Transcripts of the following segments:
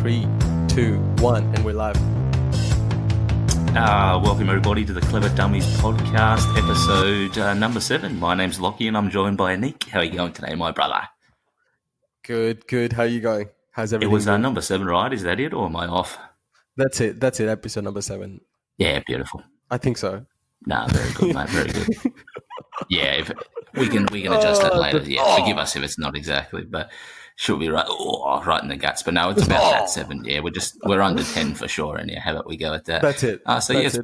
3, 2, 1, and we're live. Welcome everybody to the Clever Dummies podcast, episode number 7. My name's Lockie and I'm joined by Nick. How are you going today, my brother? Good. How are you going? How's It everything was been? number 7, right? Is that it, or am I off? That's it. Episode number 7. Yeah, beautiful. I think so. Nah, very good, mate. Very good. Yeah, if we can adjust that later. Yeah, forgive us if it's not exactly, but should be right. Oh, right in the guts. But no, it's about that 7. Yeah, we're under 10 for sure. And yeah, how about we go at that? That's it. It's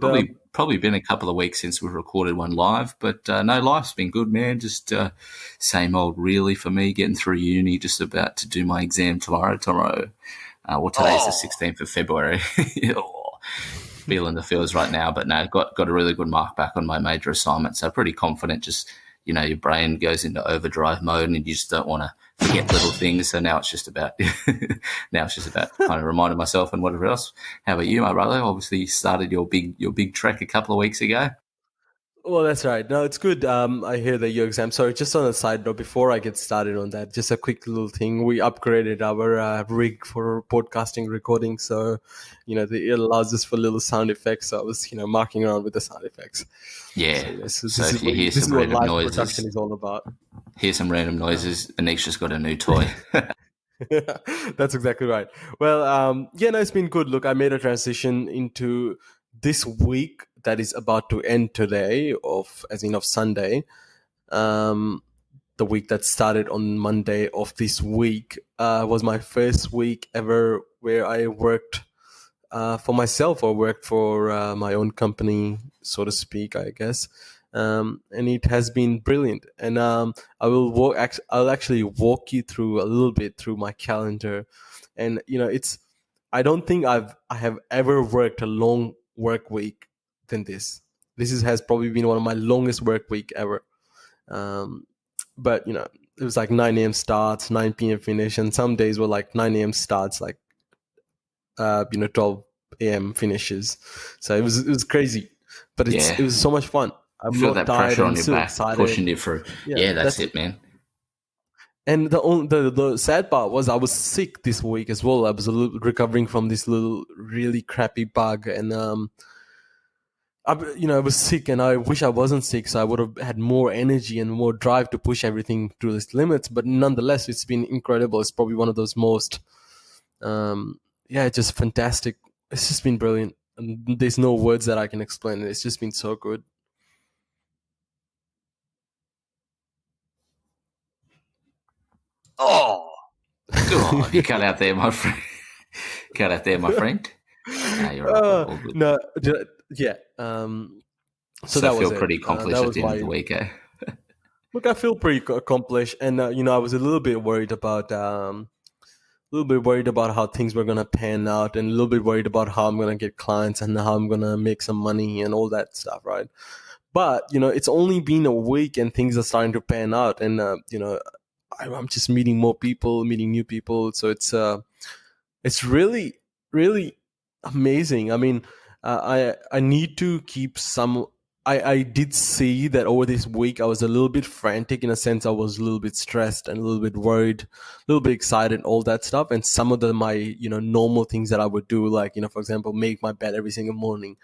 probably been a couple of weeks since we've recorded one live, but no, life's been good, man. Just same old, really, for me. Getting through uni, just about to do my exam tomorrow. Today's the 16th of February. Feeling the feels right now, but no, got a really good mark back on my major assignment, so pretty confident. Just, your brain goes into overdrive mode and you just don't want to forget little things. So now it's just about kind of reminding myself and whatever else. How about you, my brother? Obviously you started your big trek a couple of weeks ago. Well, that's right. No, it's good. I hear that your exam. Sorry, just on a side note, before I get started on that, just a quick little thing. We upgraded our rig for podcasting recording, so it allows us for little sound effects. So I was marking around with the sound effects. Yeah. So if you hear some random noises, production is all about. Hear some random noises. Anisha's got a new toy. That's exactly right. Well, it's been good. Look, I made a transition into this week that is about to end today, of Sunday. The week that started on Monday of this week was my first week ever where I worked for myself, or worked for my own company, so to speak, I guess. And it has been brilliant. And I'll actually walk you through a little bit through my calendar. And I don't think I have ever worked a long work week than this. This has probably been one of my longest work week ever. But it was like 9 a.m. starts, 9 p.m. finish, and some days were like 9 a.m. starts, like 12 a.m. finishes. So it was crazy, but it was so much fun. I'm feel not that tired. pressure on I'm your still back, excited. pushing you through. Yeah, that's it, man. And the sad part was I was sick this week as well. I was recovering from this little really crappy bug, and I was sick, and I wish I wasn't sick, so I would have had more energy and more drive to push everything to its limits. But nonetheless, it's been incredible. It's probably one of those most, just fantastic. It's just been brilliant, and there's no words that I can explain it. It's just been so good. You cut out there, my friend. You're all good. No, yeah. So that I was feel pretty accomplished at the end of the week, eh? Look, I feel pretty accomplished, and I was a little bit worried about how things were gonna pan out, and a little bit worried about how I'm gonna get clients and how I'm gonna make some money and all that stuff, right? But it's only been a week, and things are starting to pan out, and I'm just meeting more people, meeting new people. So it's really, really amazing. I mean, I need to keep some. I did see that over this week I was a little bit frantic, in a sense. I was a little bit stressed and a little bit worried, a little bit excited, all that stuff. And some of my normal things that I would do, like for example, make my bed every single morning.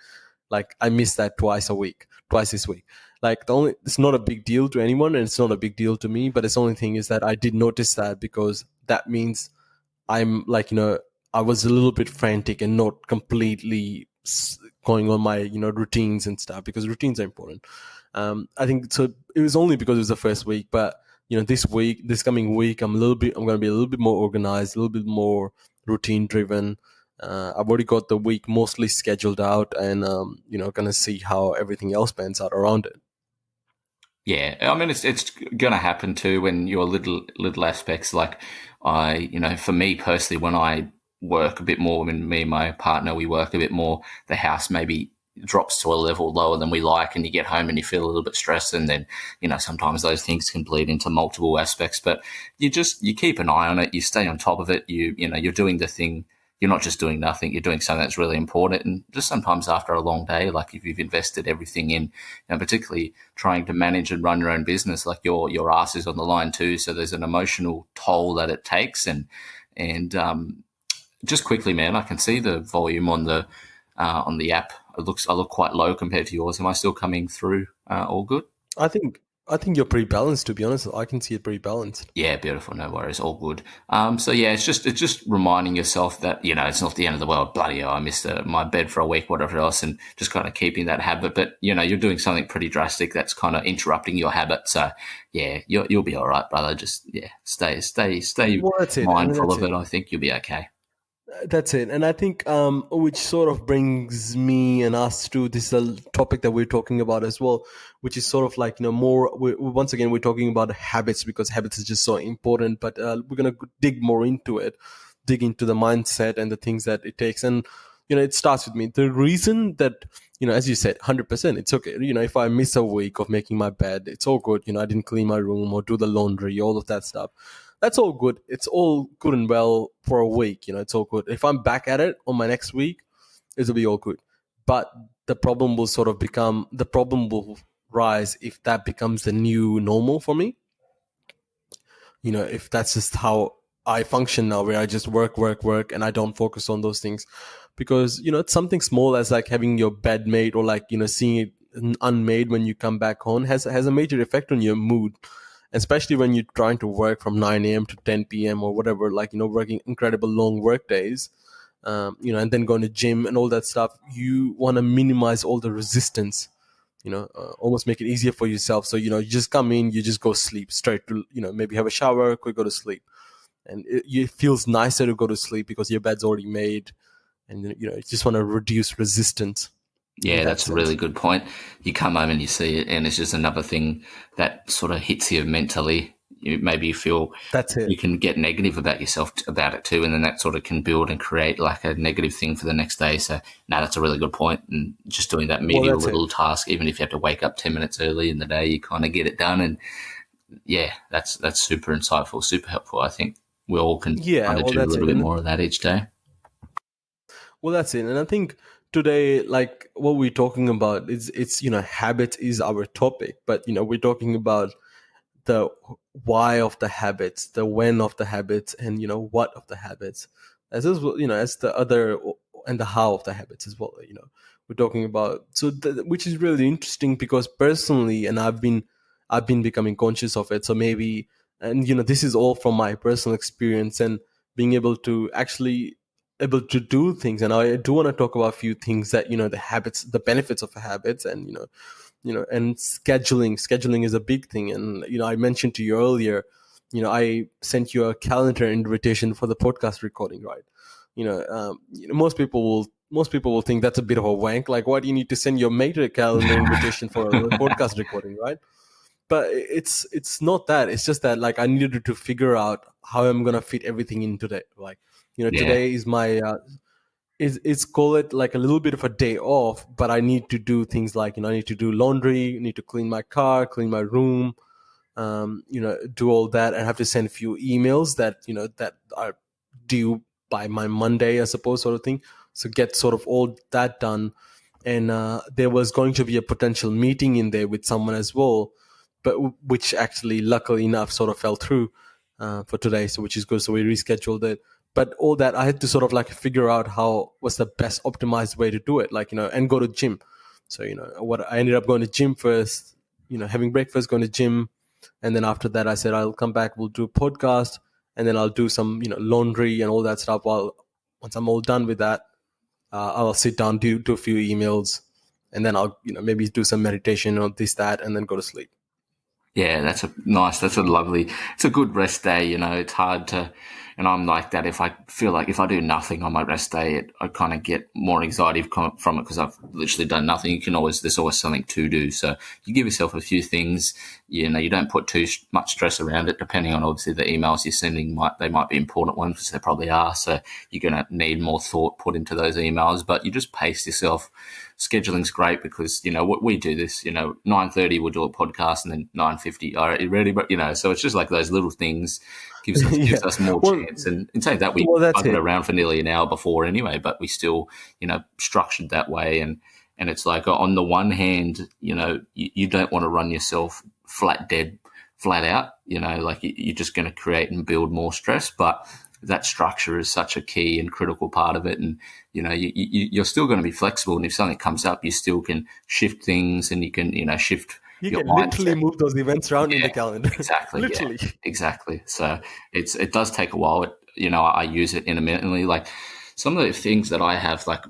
Like I missed that twice this week. Like it's not a big deal to anyone, and it's not a big deal to me. But the only thing is that I did notice that, because that means I'm like I was a little bit frantic and not completely going on my routines and stuff, because routines are important. I think so. It was only because it was the first week, but this coming week, I'm going to be a little bit more organized, a little bit more routine driven. I've already got the week mostly scheduled out, and going to see how everything else pans out around it. Yeah, I mean, it's going to happen too when your little aspects, like for me personally, when I work a bit more, when me and my partner, we work a bit more, the house maybe drops to a level lower than we like, and you get home and you feel a little bit stressed, and then sometimes those things can bleed into multiple aspects. But you keep an eye on it, you stay on top of it, you're doing the thing. You're not just doing nothing, you're doing something that's really important. And just sometimes after a long day, like if you've invested everything in, particularly trying to manage and run your own business, like your ass is on the line too. So there's an emotional toll that it takes. And just quickly, man, I can see the volume on the app. I look quite low compared to yours. Am I still coming through all good? I think I think you're pretty balanced, to be honest. I can see it pretty balanced. Yeah, beautiful. No worries. All good. So yeah, it's just reminding yourself that it's not the end of the world. Bloody hell, I missed my bed for a week, whatever else, and just kind of keeping that habit. But you're doing something pretty drastic that's kind of interrupting your habit. So yeah, you'll be all right, brother. Just stay Well, that's it. I mean, mindful that's of it. it. I think you'll be okay. That's it. And I think, which sort of brings me and us to this topic that we're talking about as well, which is sort of like, more, once again, we're talking about habits because habits is just so important, but we're going to dig more into it, dig into the mindset and the things that it takes. And, it starts with me. The reason that, as you said, 100%, it's okay. If I miss a week of making my bed, it's all good. I didn't clean my room or do the laundry, all of that stuff. That's all good. It's all good and well for a week. It's all good. If I'm back at it on my next week, it'll be all good. But the problem will rise if that becomes the new normal for me. If that's just how I function now, where I just work, work, work, and I don't focus on those things. Because, it's something small as like having your bed made or like, seeing it unmade when you come back home has a major effect on your mood, especially when you're trying to work from 9 a.m. to 10 p.m. or whatever, like, working incredible long work days, and then going to gym and all that stuff. You want to minimize all the resistance, almost make it easier for yourself. So, you just come in, you just go sleep straight to, maybe have a shower, quick go to sleep. And it feels nicer to go to sleep because your bed's already made. And, you just want to reduce resistance in Yeah, that that's a really sense. good point. You come home and you see it, and it's just another thing that sort of hits you mentally. Maybe you feel That's it. you can get negative about yourself about it too, and then that sort of can build and create like a negative thing for the next day. So, no, that's a really good point. And just doing that Well, medial that's it. little task, even if you have to wake up 10 minutes early in the day, you kind of get it done. And yeah, that's super insightful, super helpful. I think we all can Yeah, kind of well, do a that's little it. bit And more of that each day. Well, that's it. And I think today, like what we're talking about, it's habit is our topic, but we're talking about the why of the habits, the when of the habits, and what of the habits, well, as the other and the how of the habits as well. We're talking about which is really interesting because personally, and I've been becoming conscious of it. So maybe, and this is all from my personal experience and being able to do things. And I do want to talk about a few things that the habits, the benefits of habits, and and scheduling is a big thing. And I mentioned to you earlier, I sent you a calendar invitation for the podcast recording, right? Most people will think that's a bit of a wank. Like, why do you need to send your mate a calendar invitation for a podcast recording, right? But it's not that. It's just that, like, I needed to figure out how I'm gonna fit everything in today. Like, Yeah. today is my it's call it like a little bit of a day off, but I need to do things like, I need to do laundry, need to clean my car, clean my room, do all that, and have to send a few emails that that are due by my Monday, I suppose, sort of thing. So get sort of all that done. And there was going to be a potential meeting in there with someone as well, but which actually, luckily enough, sort of fell through for today. So which is good. So we rescheduled it. But all that, I had to sort of like figure out how was the best optimized way to do it, like, and go to gym. So what I ended up going to gym first, having breakfast, going to gym, and then after that I said I'll come back, we'll do a podcast, and then I'll do some laundry and all that stuff. While once I'm all done with that, I'll sit down, do a few emails, and then I'll maybe do some meditation or this that, and then go to sleep. Yeah, that's a nice, that's a lovely, it's a good rest day. It's hard to, and I'm like that. If I feel like if I do nothing on my rest day, I kind of get more anxiety from it because I've literally done nothing. There's always something to do. So you give yourself a few things, you don't put too much stress around it, depending on obviously the emails you're sending, they might be important ones, which they probably are. So you're going to need more thought put into those emails, but you just pace yourself. Scheduling's great because we do this. 9:30 we'll do a podcast, and then 9:50. All right, you ready? But so it's just like those little things gives Yeah. us more Well, chance. And in saying that, we well, that's buggered it. around for nearly an hour before anyway, but we still structured that way. And it's like, on the one hand, you don't want to run yourself flat out. Like you're just going to create and build more stress. But that structure is such a key and critical part of it. And, you're still going to be flexible. And if something comes up, you still can shift things and you can, shift You your can mindset. literally move those events around in Yeah, the calendar. exactly. Yeah, Literally. exactly. So it does take a while. I use it intermittently. Like some of the things that I have, like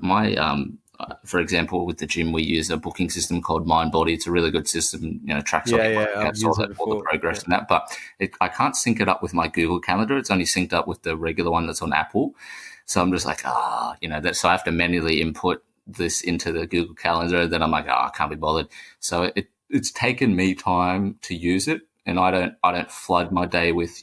for example, with the gym, we use a booking system called MindBody. It's a really good system. Tracks all Yeah, your yeah, I've workouts, used it all the before. progress Yeah. and that. But I can't sync it up with my Google Calendar. It's only synced up with the regular one that's on Apple. So I'm just like, that. So I have to manually input this into the Google Calendar. Then I'm like, I can't be bothered. So it's taken me time to use it, and I don't flood my day with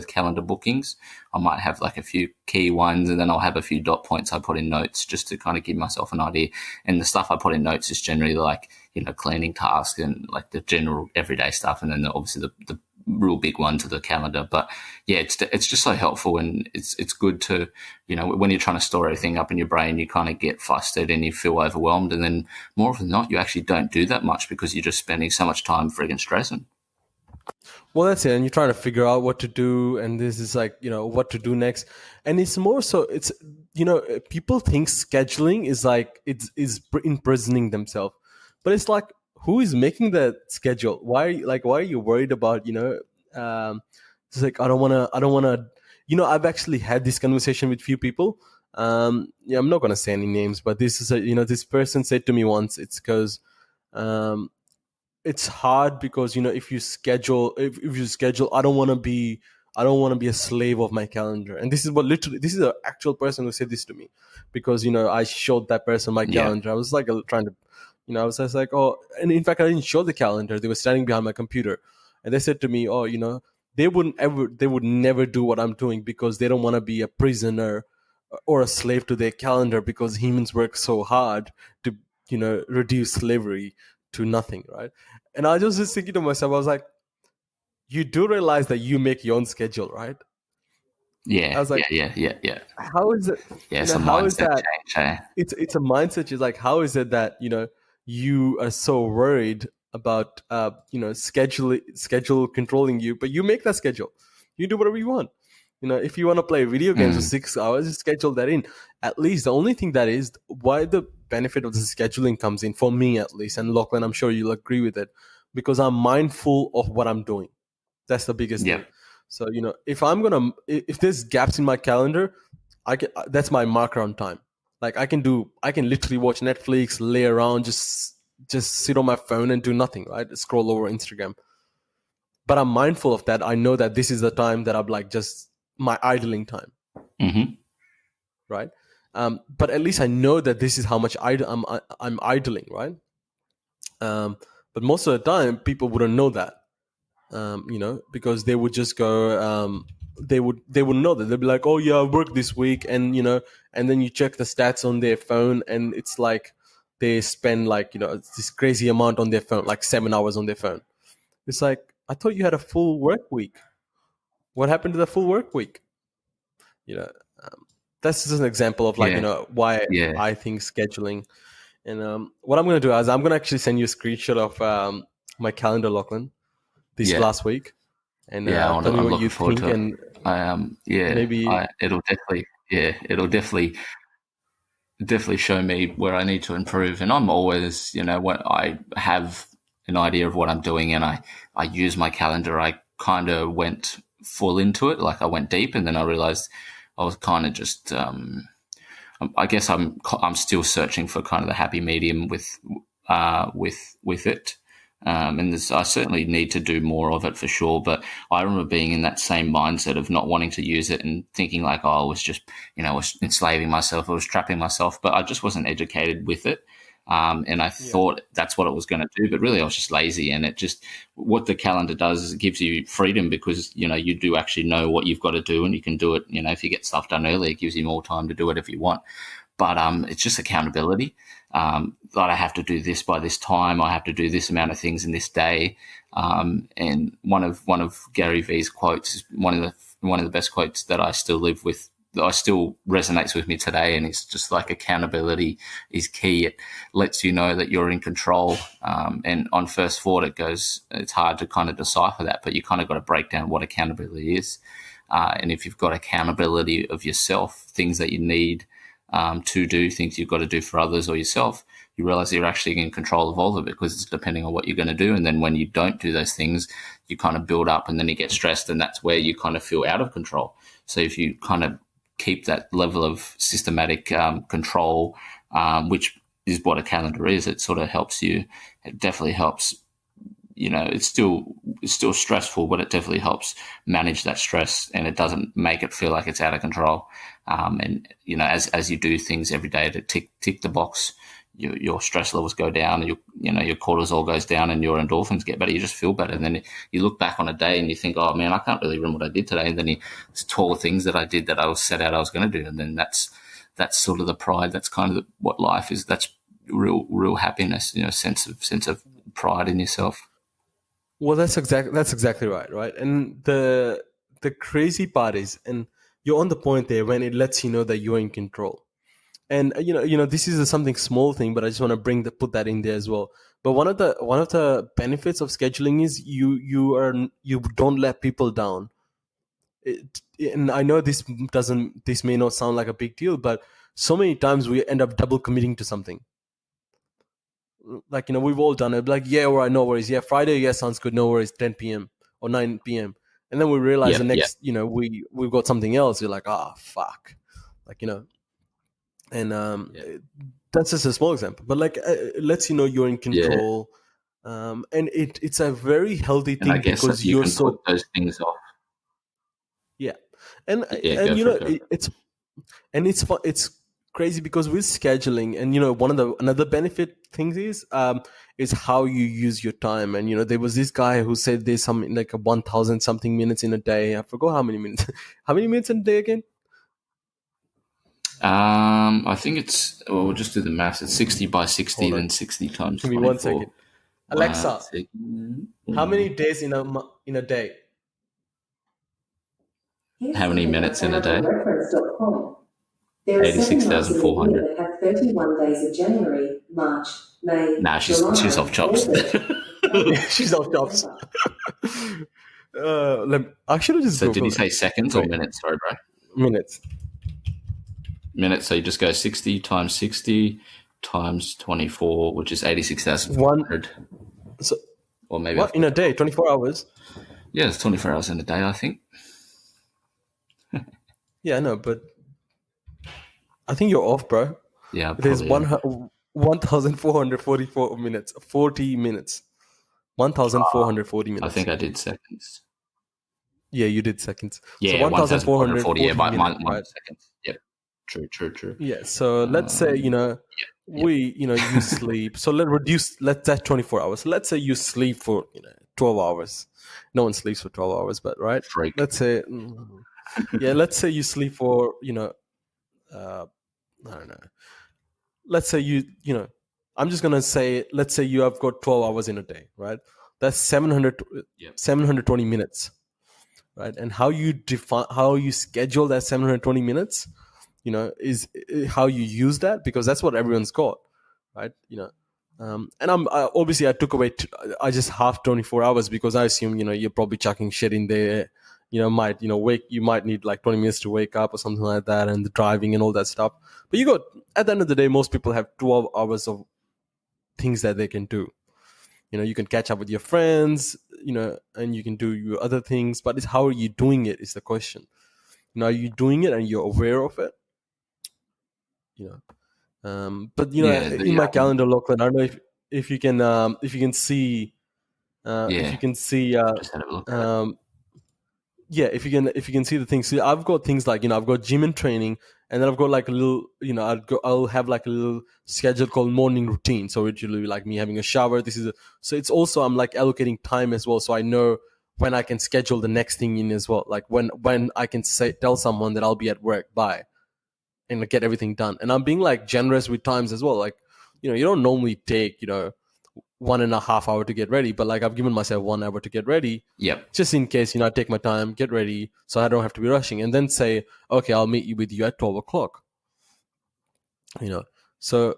calendar bookings. I might have like a few key ones, and then I'll have a few dot points I put in notes just to kind of give myself an idea. And the stuff I put in notes is generally like cleaning tasks and like the general everyday stuff, and then obviously the real big ones of the calendar. But yeah, it's just so helpful, and it's good to when you're trying to store everything up in your brain, you kind of get flustered and you feel overwhelmed, and then more often than not, you actually don't do that much because you're just spending so much time frigging stressing. Well, that's it. And you're trying to figure out what to do. And this is like, what to do next. And it's more so, people think scheduling is like, is imprisoning themselves. But it's like, who is making the schedule? Why are you worried about, it's like, I don't want to, I've actually had this conversation with few people. Yeah, I'm not going to say any names, but this is this person said to me once, it's because, it's hard because if you schedule, I don't want to be a slave of my calendar. And this is an actual person who said this to me, because I showed that person my Yeah. calendar. I was like trying to, I was just like, oh, and in fact I didn't show the calendar. They were standing behind my computer, and they said to me, oh, they would never do what I'm doing because they don't want to be a prisoner or a slave to their calendar, because humans work so hard to reduce slavery to nothing, right? And I was just thinking to myself, I was like, you do realize that you make your own schedule, right? I Yeah, was yeah, like, yeah, yeah, yeah. how is it? Yeah, it's a How is mindset that? change. It's a mindset. Is like, how is it that you are so worried about schedule controlling you, but you make that schedule. You do whatever you want. If you want to play video games for Mm, 6 hours, just schedule that in. At least the only thing that is why the benefit of the scheduling comes in for me, at least, and Lachlan, I'm sure you'll agree with it, because I'm mindful of what I'm doing. That's the biggest thing. yep. So if there's gaps in my calendar, that's my marker on time. Like I can literally watch Netflix, lay around, just sit on my phone and do nothing, right? Scroll over Instagram. But I'm mindful of that. I know that this is the time that I'm like just my idling time, Hmm. right? But at least I know that this is how much I'm idling, right? But most of the time, people wouldn't know that, because they would just go, they would know that they'd be like, oh yeah, I worked this week, and and then you check the stats on their phone, and it's like they spend like this crazy amount on their phone, like 7 hours on their phone. It's like, I thought you had a full work week. What happened to the full work week? You know, um, that's just an example of like Yeah, why yeah, I think scheduling. And what I'm gonna do is I'm gonna actually send you a screenshot of my calendar, Lachlan, this yeah, last week, and yeah. tell me I'm what you looking forward think, to it. and Yeah, maybe it'll definitely show me where I need to improve. And I'm always, when I have an idea of what I'm doing and I use my calendar, I kind of went full into it. Like I went deep, and then I realized I was kind of just, I guess I'm still searching for kind of the happy medium with it. And I certainly need to do more of it for sure. But I remember being in that same mindset of not wanting to use it and thinking like, oh, I was just, I was enslaving myself, I was trapping myself, but I just wasn't educated with it. And I yeah, thought that's what it was going to do, but really I was just lazy. And it just, what the calendar does is it gives you freedom because, you do actually know what you've got to do and you can do it. If you get stuff done early, it gives you more time to do it if you want. But it's just accountability. That I have to do this by this time. I have to do this amount of things in this day. And one of Gary Vee's quotes is one of the best quotes that I still live with. That I still resonates with me today, and it's just like accountability is key. It lets you know that you're in control. And on first thought, it's hard to kind of decipher that, but you kind of got to break down what accountability is. and if you've got accountability of yourself, things that you need to do, things you've got to do for others or yourself, you realize that you're actually in control of all of it because it's depending on what you're going to do. And then when you don't do those things, you kind of build up and then you get stressed, and that's where you kind of feel out of control. So if you kind of keep that level of systematic control, which is what a calendar is, it sort of helps you. It definitely helps. It's still stressful, but it definitely helps manage that stress, and it doesn't make it feel like it's out of control. And as you do things every day to tick the box, your stress levels go down, and your cortisol goes down, and your endorphins get better. You just feel better, and then you look back on a day and you think, oh man, I can't really remember what I did today. And then it's 12 things that I did that I was set out I was going to do, and then that's sort of the pride. That's kind of what life is. That's real happiness. Sense of pride in yourself. Well, that's exactly right. And the crazy part is, and you're on the point there when it lets you know that you're in control. And this is something small thing, but I just want to put that in there as well. But one of the benefits of scheduling is you don't let people down. And I know this may not sound like a big deal, but so many times we end up double committing to something. Like, we've all done it. Like, yeah, all right, no worries. Yeah, Friday, yeah, sounds good. No worries, 10 p.m. or 9 p.m. And then we realize the Yep, yep, next, we've got something else. You're like, fuck. Like, and yep. that's just a small example. But like, it lets you know you're in Yeah. control. And it's a very healthy And I thing guess that because you you're can put so, those things off. yeah. And, Yeah, and go you for know, it, go for it. it's fun. It's crazy because with scheduling, and another benefit things is how you use your time. And there was this guy who said there's something like a 1,000 something minutes in a day. I forgot how many minutes. How many minutes in a day again? I think we'll just do the maths. It's 60 by 60, Hold on, then 60 times give me 1 second. 24. One Alexa, second. how many days in a day? How many minutes in a day? Reference.com. There are 7 months in the year 86,400. that have 31 days of January, March, May, Nah, she's July, off chops. August, September, She's off jobs. November. I should have just So did you Googled it. say seconds or Wait, minutes? Sorry, bro. minutes. Minutes. So you just go 60 times 60 times 24, which is One. 86,400. So Or maybe what I've in got a that day? wrong. 24 hours. Yeah, it's 24 hours in a day, I think. Yeah, I know, but I think you're off, bro. Yeah, I It is probably am. 1,444 minutes. 40 minutes. 1,440 I minutes. think I did seconds. Yeah, you did seconds. So Yeah, 1,440. Yeah, 1,440 mine minutes, was right? seconds. Yep. True. Yeah. So let's say, Um, yep. you sleep. So let's say 24 hours. Let's say you sleep for, 12 hours. No one sleeps for 12 hours, but right? Freak. Let's say, yeah, let's say you sleep for, I don't know. Let's say I'm just going to say, let's say you have got 12 hours in a day, right? That's Yep. 720 minutes, right? And how you schedule that 720 minutes, is how you use that, because that's what everyone's got, right? And obviously I took away, I just half 24 hours because I assume, you're probably chucking shit in there, you might need like 20 minutes to wake up or something like that, and the driving and all that stuff. But at the end of the day, most people have 12 hours of things that they can do. You can catch up with your friends, and you can do your other things, but it's how are you doing it is the question. Are you doing it and you're aware of it? But Yeah. in my calendar, Lachlan, I don't know if you can see, if Yeah. you can see, Just had a look at it. yeah, if you can see the things. See, I've got things like, I've got gym and training, and then I've got like a little, I'll have like a little schedule called morning routine. So it will be like me having a shower. So it's also, I'm like allocating time as well, so I know when I can schedule the next thing in as well. Like when I can tell someone that I'll be at work by, and get everything done. And I'm being like generous with times as well. Like, you don't normally take, 1.5 hours to get ready, but like I've given myself 1 hour to get ready, Yep. just in case, I take my time, get ready, so I don't have to be rushing, and then say, okay, I'll meet you with you at 12 o'clock. So,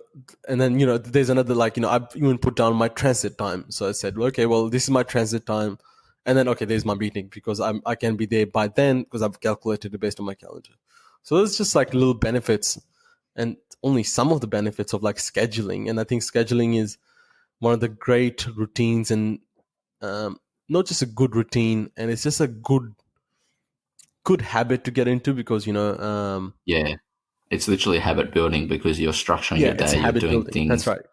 and then, there's another, like, I've even put down my transit time. So I said, okay, well, this is my transit time. and then okay, there's my meeting because I can be there by then because I've calculated it based on my calendar. So it's just like little benefits, and only some of the benefits of like scheduling. And I think scheduling is one of the great routines, and not just a good routine, and it's just a good habit to get into because Yeah. It's literally habit building because you're structuring yeah, your it's day, a you're habit doing building. That's things. right.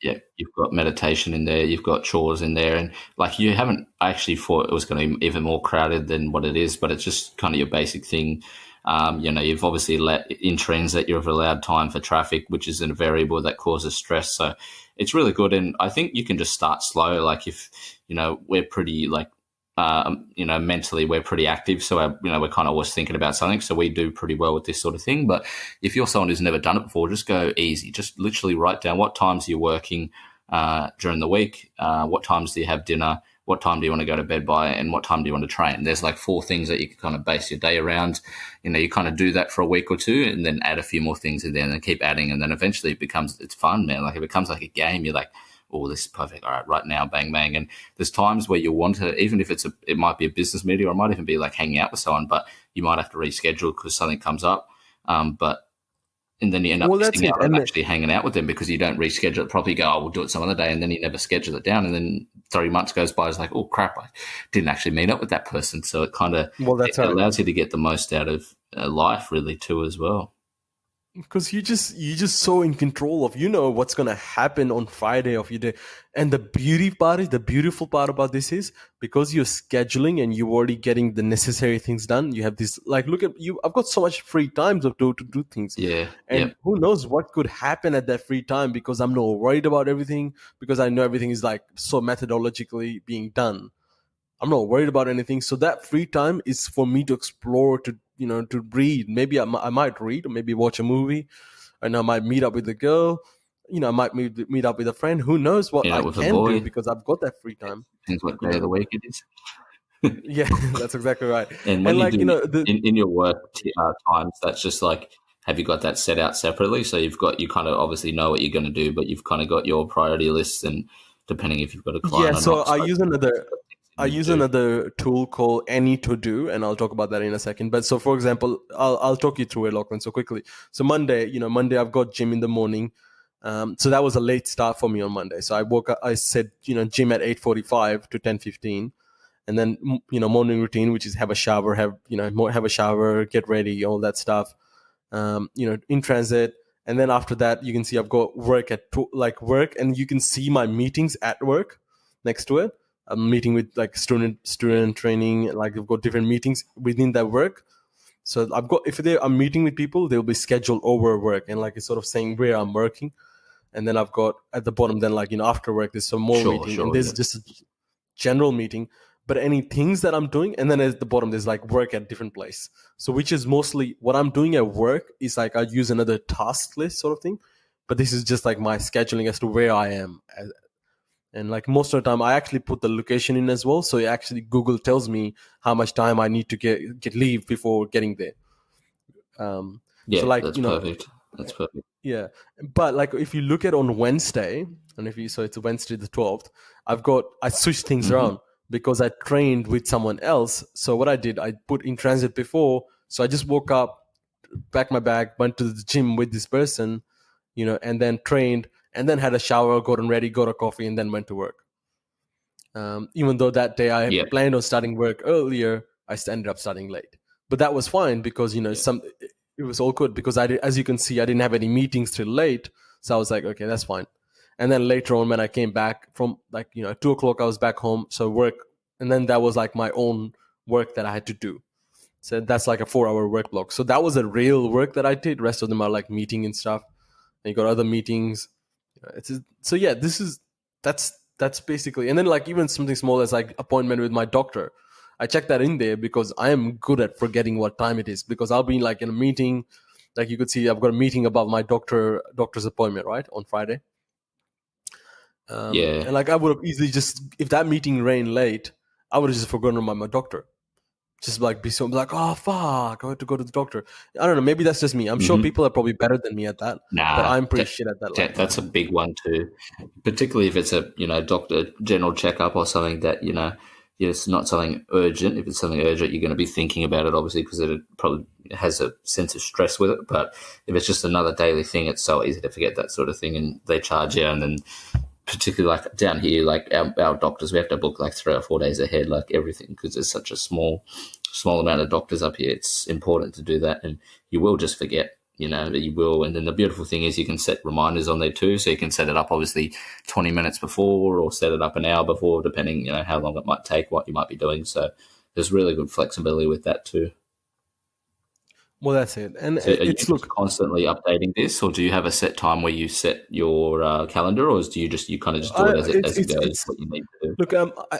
Yeah, you've got meditation in there, you've got chores in there, and like you haven't I actually thought it was going to be even more crowded than what it is, but it's just kind of your basic thing. You've obviously let in transit, you've allowed time for traffic, which is a variable that causes stress. So it's really good, and I think you can just start slow. Like if we're pretty like mentally we're pretty active, so we're kind of always thinking about something, so we do pretty well with this sort of thing. But if you're someone who's never done it before, just go easy. Just literally write down what times you're working during the week, what times do you have dinner, what time do you want to go to bed by, and what time do you want to train. There's like 4 things that you can kind of base your day around. You kind of do that for a week or two, and then add a few more things in there, and then keep adding, and then eventually it's fun, man. Like it becomes like a game. You're like, oh, this is perfect. All right now, bang, bang. And there's times where you want to, even if it might be a business meeting, or it might even be like hanging out with someone, but you might have to reschedule because something comes up. And then you end up Well, that's missing it. out on actually hanging out with them because you don't reschedule it properly. You go, oh, we'll do it some other day, and then you never schedule it down. And then 3 months goes by, it's like, oh crap, I didn't actually meet up with that person. So it kind of Well, it that's right. allows you to get the most out of life, really, too, as well. Because you just so in control of what's gonna happen on Friday of your day. And the beautiful part about this is because you're scheduling and you're already getting the necessary things done. You have this like look at you. I've got so much free time to do things, Yeah, and yep, who knows what could happen at that free time because I'm not worried about everything because I know everything is like so methodologically being done. I'm not worried about anything. So that free time is for me to explore, to read. Maybe I might read, or maybe watch a movie, and I might meet up with a girl. I might meet up with a friend. Who knows what meet I up with a can do boy. because I've got that free time. Depends what You day of the know, week it is. yeah, that's exactly right. And when And you like do the in your work times, that's just like, have you got that set out separately? So you kind of obviously know what you're going to do, but you've kind of got your priority lists, and depending if you've got a yeah. client or So not. I So use you've another. got things you I need use to do. another tool called Any To Do, and I'll talk about that in a second. But so, for example, I'll talk you through it, Lachlan. So quickly. So Monday I've got gym in the morning. So that was a late start for me on Monday. So I woke up. I said gym at 8:45 to 10:15, and then morning routine, which is have a shower, have a shower, get ready, all that stuff. In transit, and then after that, you can see I've got work like work, and you can see my meetings at work next to it. I'm meeting with like student training, like I've got different meetings within that work. So I've got if I'm meeting with people, they'll be scheduled over work, and like it's sort of saying where I'm working. And then I've got at the bottom, then like after work, there's some more Sure, meeting, and sure, there's yeah, just a general meeting. But any things that I'm doing, and then at the bottom there's like work at different place. So which is mostly what I'm doing at work is like I use another task list sort of thing. But this is just like my scheduling as to where I am. And like most of the time, I actually put the location in as well. So actually Google tells me how much time I need to get leave before getting there. So yeah. like That's perfect. That's perfect. yeah, but like if you look at on Wednesday, and if you so it's Wednesday the 12th, I switched things Hmm. around because I trained with someone else. So what I did, I put in transit before. So I just woke up, packed my bag, went to the gym with this person, and then trained, and then had a shower, gotten ready, got a coffee, and then went to work. Even though that day I Yeah, planned on starting work earlier, I ended up starting late. But that was fine because yeah, it was all good because as you can see, I didn't have any meetings till late, so I was like, okay, that's fine. And then later on, when I came back from like 2 o'clock, I was back home, so work, and then that was like my own work that I had to do. So that's like a 4-hour work block. So that was a real work that I did. Rest of them are like meeting and stuff. And you got other meetings. So yeah, that's basically. And then like even something small as like appointment with my doctor, I check that in there because I am good at forgetting what time it is because I'll be like in a meeting. Like you could see, I've got a meeting about my doctor's appointment right on Friday. yeah. And like I would have easily just if that meeting ran late, I would have just forgotten about my doctor. Just like be so like, oh fuck, I have to go to the doctor. I don't know. Maybe that's just me. I'm sure Hmm. people are probably better than me at that, but Nah, I'm pretty shit at that. Like, that's a big one too. Particularly if it's a doctor general checkup or something that it's not something urgent. If it's something urgent, you're going to be thinking about it, obviously, because it probably has a sense of stress with it. But if it's just another daily thing, it's so easy to forget that sort of thing, and they charge you. And then, particularly like down here, like our doctors, we have to book like 3 or 4 days ahead, like everything, because there's such a small amount of doctors up here. It's important to do that, and you will just forget. You will. And then the beautiful thing is you can set reminders on there too. So you can set it up obviously 20 minutes before or set it up an hour before, depending, how long it might take, what you might be doing. So there's really good flexibility with that too. Well, that's it. And So are you it's, just look, constantly updating this, or do you have a set time where you set your calendar, or do you kind of just do it as it goes, it's what you need to do? look,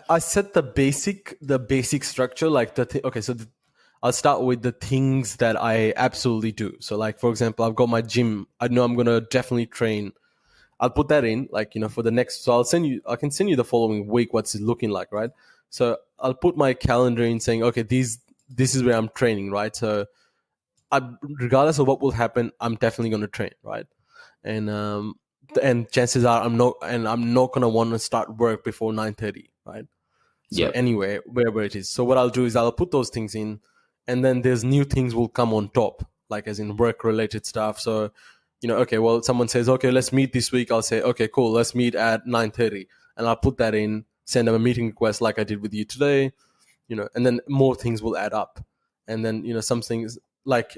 I set the basic structure, like okay, so I'll start with the things that I absolutely do. So, like, for example, I've got my gym. I know I'm gonna definitely train. I'll put that in, like, for the next. So I can send you the following week what's it looking like, right? So I'll put my calendar in, saying, okay, this is where I'm training, right? So regardless of what will happen, I'm definitely going to train, right? And and chances are I'm not going to want to start work before 9:30, right? So Yep. anyway, wherever it is. So what I'll do is I'll put those things in, and then there's new things will come on top, like as in work related stuff. So, okay, well, someone says, okay, let's meet this week. I'll say, okay, cool, let's meet at 9:30, and I'll put that in, send them a meeting request like I did with you today, and then more things will add up, and then some things like,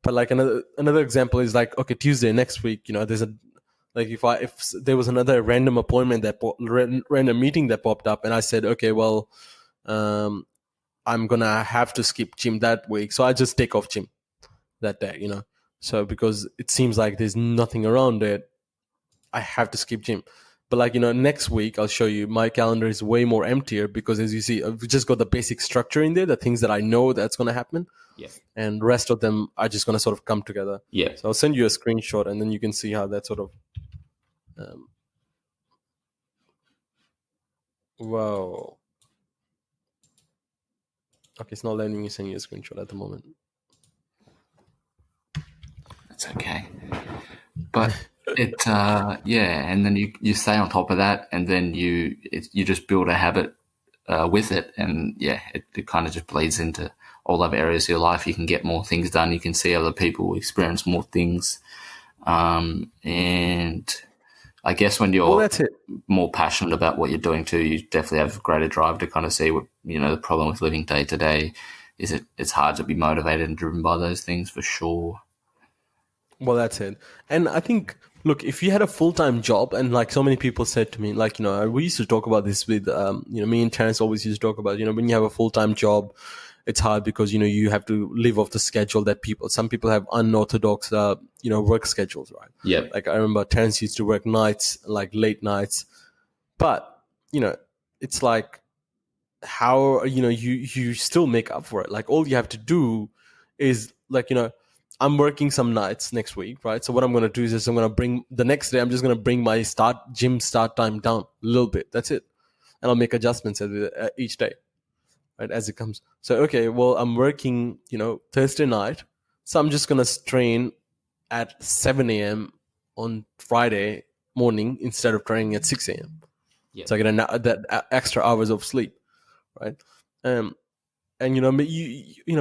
but like another example is like, okay, Tuesday next week, there's a like if there was another random appointment random meeting that popped up, and I said, okay, well, um, I'm gonna have to skip gym that week, so I just take off gym that day, So because it seems like there's nothing around it, I have to skip gym. But like next week I'll show you my calendar is way more emptier because, as you see, I've just got the basic structure in there, the things that I know that's gonna happen, Yeah. and the rest of them are just gonna sort of come together. Yeah. So I'll send you a screenshot, and then you can see how that sort of. Wow. Okay, it's not letting me send you a screenshot at the moment. That's okay. But and then you stay on top of that, and then you just build a habit with it, and it kind of just bleeds into all other areas of your life. You can get more things done. You can see other people experience more things, and I guess when Well, you're that's it. more passionate about what you're doing too, you definitely have a greater drive to kind of see what the problem with living day to day is. It's hard to be motivated and driven by those things for sure. Well, that's it. And I think, look, if you had a full-time job, and like so many people said to me, like, we used to talk about this with, me and Terence always used to talk about, when you have a full-time job, it's hard because, you have to live off the schedule that some people have unorthodox, work schedules, right? Yeah. Like I remember Terence used to work nights, like late nights, but, it's like, how you still make up for it. Like all you have to do is like, I'm working some nights next week, right? So what I'm going to do is just I'm going to bring the next day, I'm just going to bring my gym start time down a little bit. That's it. And I'll make adjustments each day, right, as it comes. So okay, well, I'm working Thursday night, so I'm just going to train at 7 a.m. on Friday morning instead of training at 6 a.m. Yep. So I get that extra hours of sleep, right? And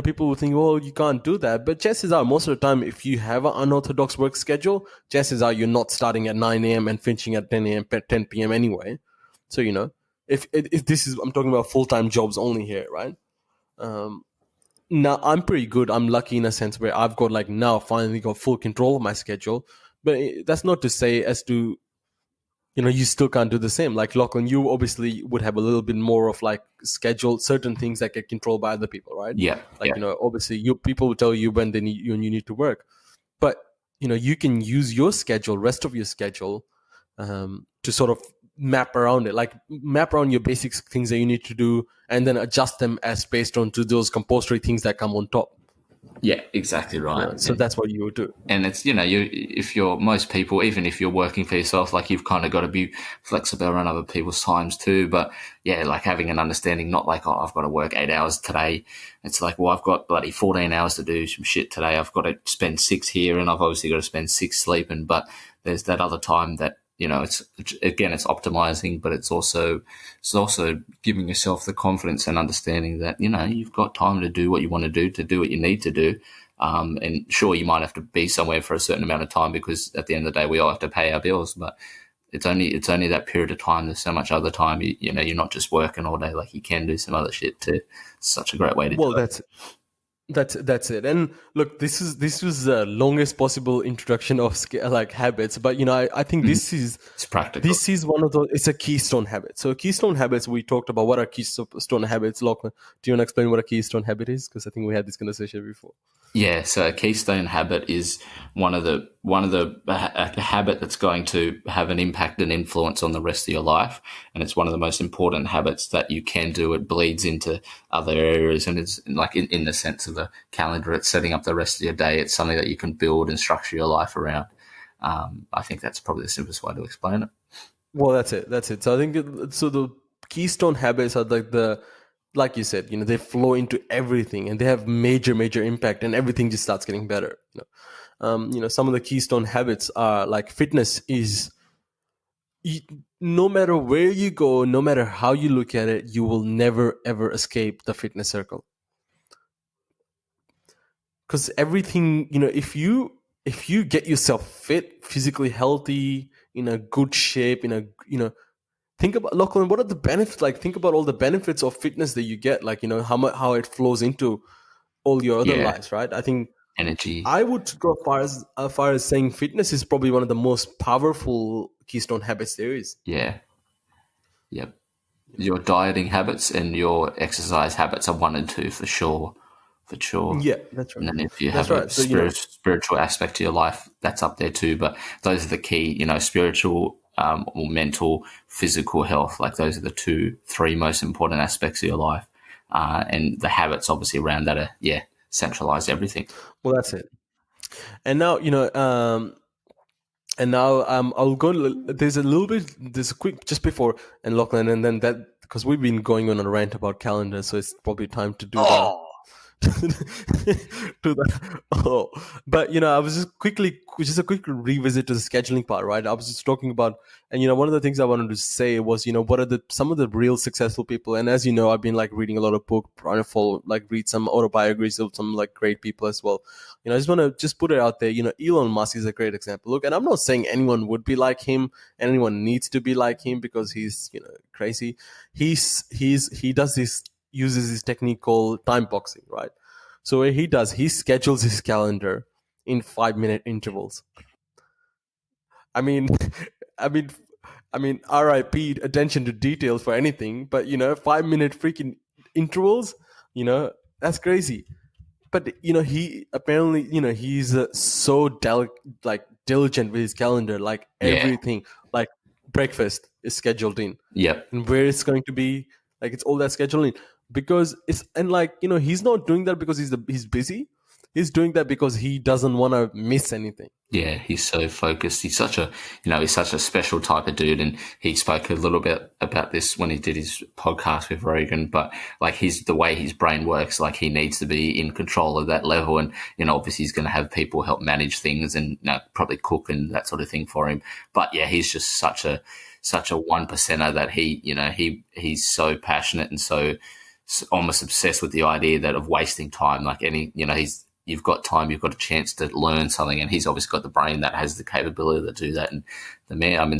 people will think, well, you can't do that, but chances are most of the time, if you have an unorthodox work schedule, chances are you're not starting at 9 a.m. and finishing at 10 a.m. 10 p.m. anyway. So if this is, I'm talking about full-time jobs only here, right? Now I'm pretty good. I'm lucky in a sense where I've got now finally got full control of my schedule, but that's not to say as to you still can't do the same. Like Lachlan, you obviously would have a little bit more of scheduled certain things that get controlled by other people, right? Yeah. Obviously people will tell you when they need you and you need to work, but you can use your schedule, rest of your schedule, to sort of map around it, like map around your basic things that you need to do, and then adjust them as based on to those compulsory things that come on top. Yeah, exactly right. So that's what you would do. And it's, if you're most people, even if you're working for yourself, like you've kind of got to be flexible around other people's times too. But yeah, like having an understanding, not like, oh, I've got to work 8 hours today. It's like, well, I've got bloody 14 hours to do some shit today. I've got to spend 6 here, and I've obviously got to spend 6 sleeping. But there's that other time that, it's optimizing, but it's also giving yourself the confidence and understanding that you've got time to do what you want to do what you need to do. And sure, you might have to be somewhere for a certain amount of time because at the end of the day, we all have to pay our bills. But it's only that period of time. There's so much other time. You're not just working all day. Like, you can do some other shit too. It's such a great way to Well, do it. that's it. And look, this was the longest possible introduction of habits, but I think It's practical. this is one of those. It's a keystone habit. So keystone habits, we talked about what are keystone habits. Lachlan, do you want to explain what a keystone habit is? Because I think we had this conversation before. Yeah, so a keystone habit is a habit that's going to have an impact and influence on the rest of your life, and it's one of the most important habits that you can do. It bleeds into other areas, and it's like in the sense of a calendar. It's setting up the rest of your day. It's something that you can build and structure your life around. I think that's probably the simplest way to explain it. Well, that's it. So I think so. The keystone habits are like you said, they flow into everything and they have major impact, and everything just starts getting better. Some of the keystone habits are like fitness is. No matter where you go, no matter how you look at it, you will never ever escape the fitness circle. Because everything, if you get yourself fit, physically healthy, in a good shape, think about, Lachlan, what are the benefits? Like, think about all the benefits of fitness that you get, like, how it flows into all your other lives, right? I think energy. I would go as far as saying fitness is probably one of the most powerful keystone habits there is. Yeah. Yep. Your dieting habits and your exercise habits are 1 and 2 for sure. Yeah, that's right. And then if you That's have right. a So, spiritual aspect to your life, that's up there too. But those are the key, spiritual, or mental, physical health. Like, those are the 3 most important aspects of your life. And the habits obviously around that are, centralize everything. well, that's it. And now, I'll go. There's a quick just before and Lachlan, and then that, because we've been going on a rant about calendars, so it's probably time to do that. To the but I was just a quick revisit to the scheduling part, right? I was just talking about, and one of the things I wanted to say was, what are some of the real successful people. And as you know, I've been like reading a lot of books, trying to follow, like, read some autobiographies of some like great people as well. I just want to just put it out there. Elon Musk is a great example. Look, and I'm not saying anyone would be like him and anyone needs to be like him because he's crazy. He does this, uses this technique called time boxing, right? So what he schedules his calendar in 5-minute intervals. I mean, RIP, attention to details for anything, but 5-minute freaking intervals, that's crazy. But he apparently, he's so diligent with his calendar, like everything, like breakfast is scheduled in. Yep. And where it's going to be, like, it's all that scheduling, because it's, and like, he's not doing that because he's busy. He's doing that because he doesn't want to miss anything. Yeah, he's so focused. He's such a special type of dude. And he spoke a little bit about this when he did his podcast with Rogan, but like, the way his brain works, like, he needs to be in control of that level. And, obviously he's going to have people help manage things and probably cook and that sort of thing for him. But yeah, he's just such a 1%er that he's so passionate and so almost obsessed with the idea that of wasting time. Like, you've got time, you've got a chance to learn something, and he's obviously got the brain that has the capability to do that. And the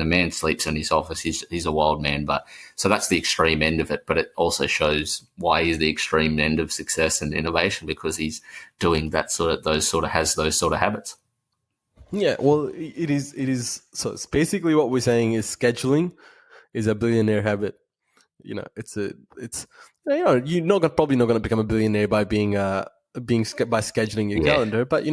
man sleeps in his office. He's a wild man, but so that's the extreme end of it. But it also shows why he's the extreme end of success and innovation, because he's doing those sort of habits. Yeah, well, it is. So it's basically what we're saying is scheduling is a billionaire habit. You're probably not going to become a billionaire by by scheduling your calendar, but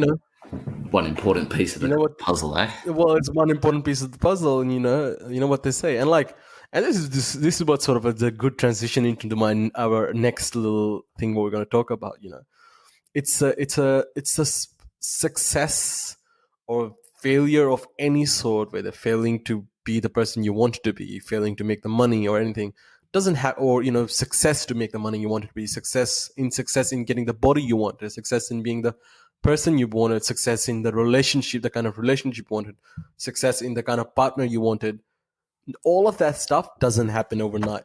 one important piece of the puzzle, eh? Well, it's one important piece of the puzzle, and you know what they say, and this is what sort of a good transition into our next little thing what we're going to talk about. It's a success or failure of any sort, whether failing to be the person you want to be, failing to make the money or anything, doesn't have, or success to make the money you want to be, success in getting the body you wanted, success in being the person you wanted, success in the relationship, the kind of relationship you wanted, success in the kind of partner you wanted, All of that stuff doesn't happen overnight.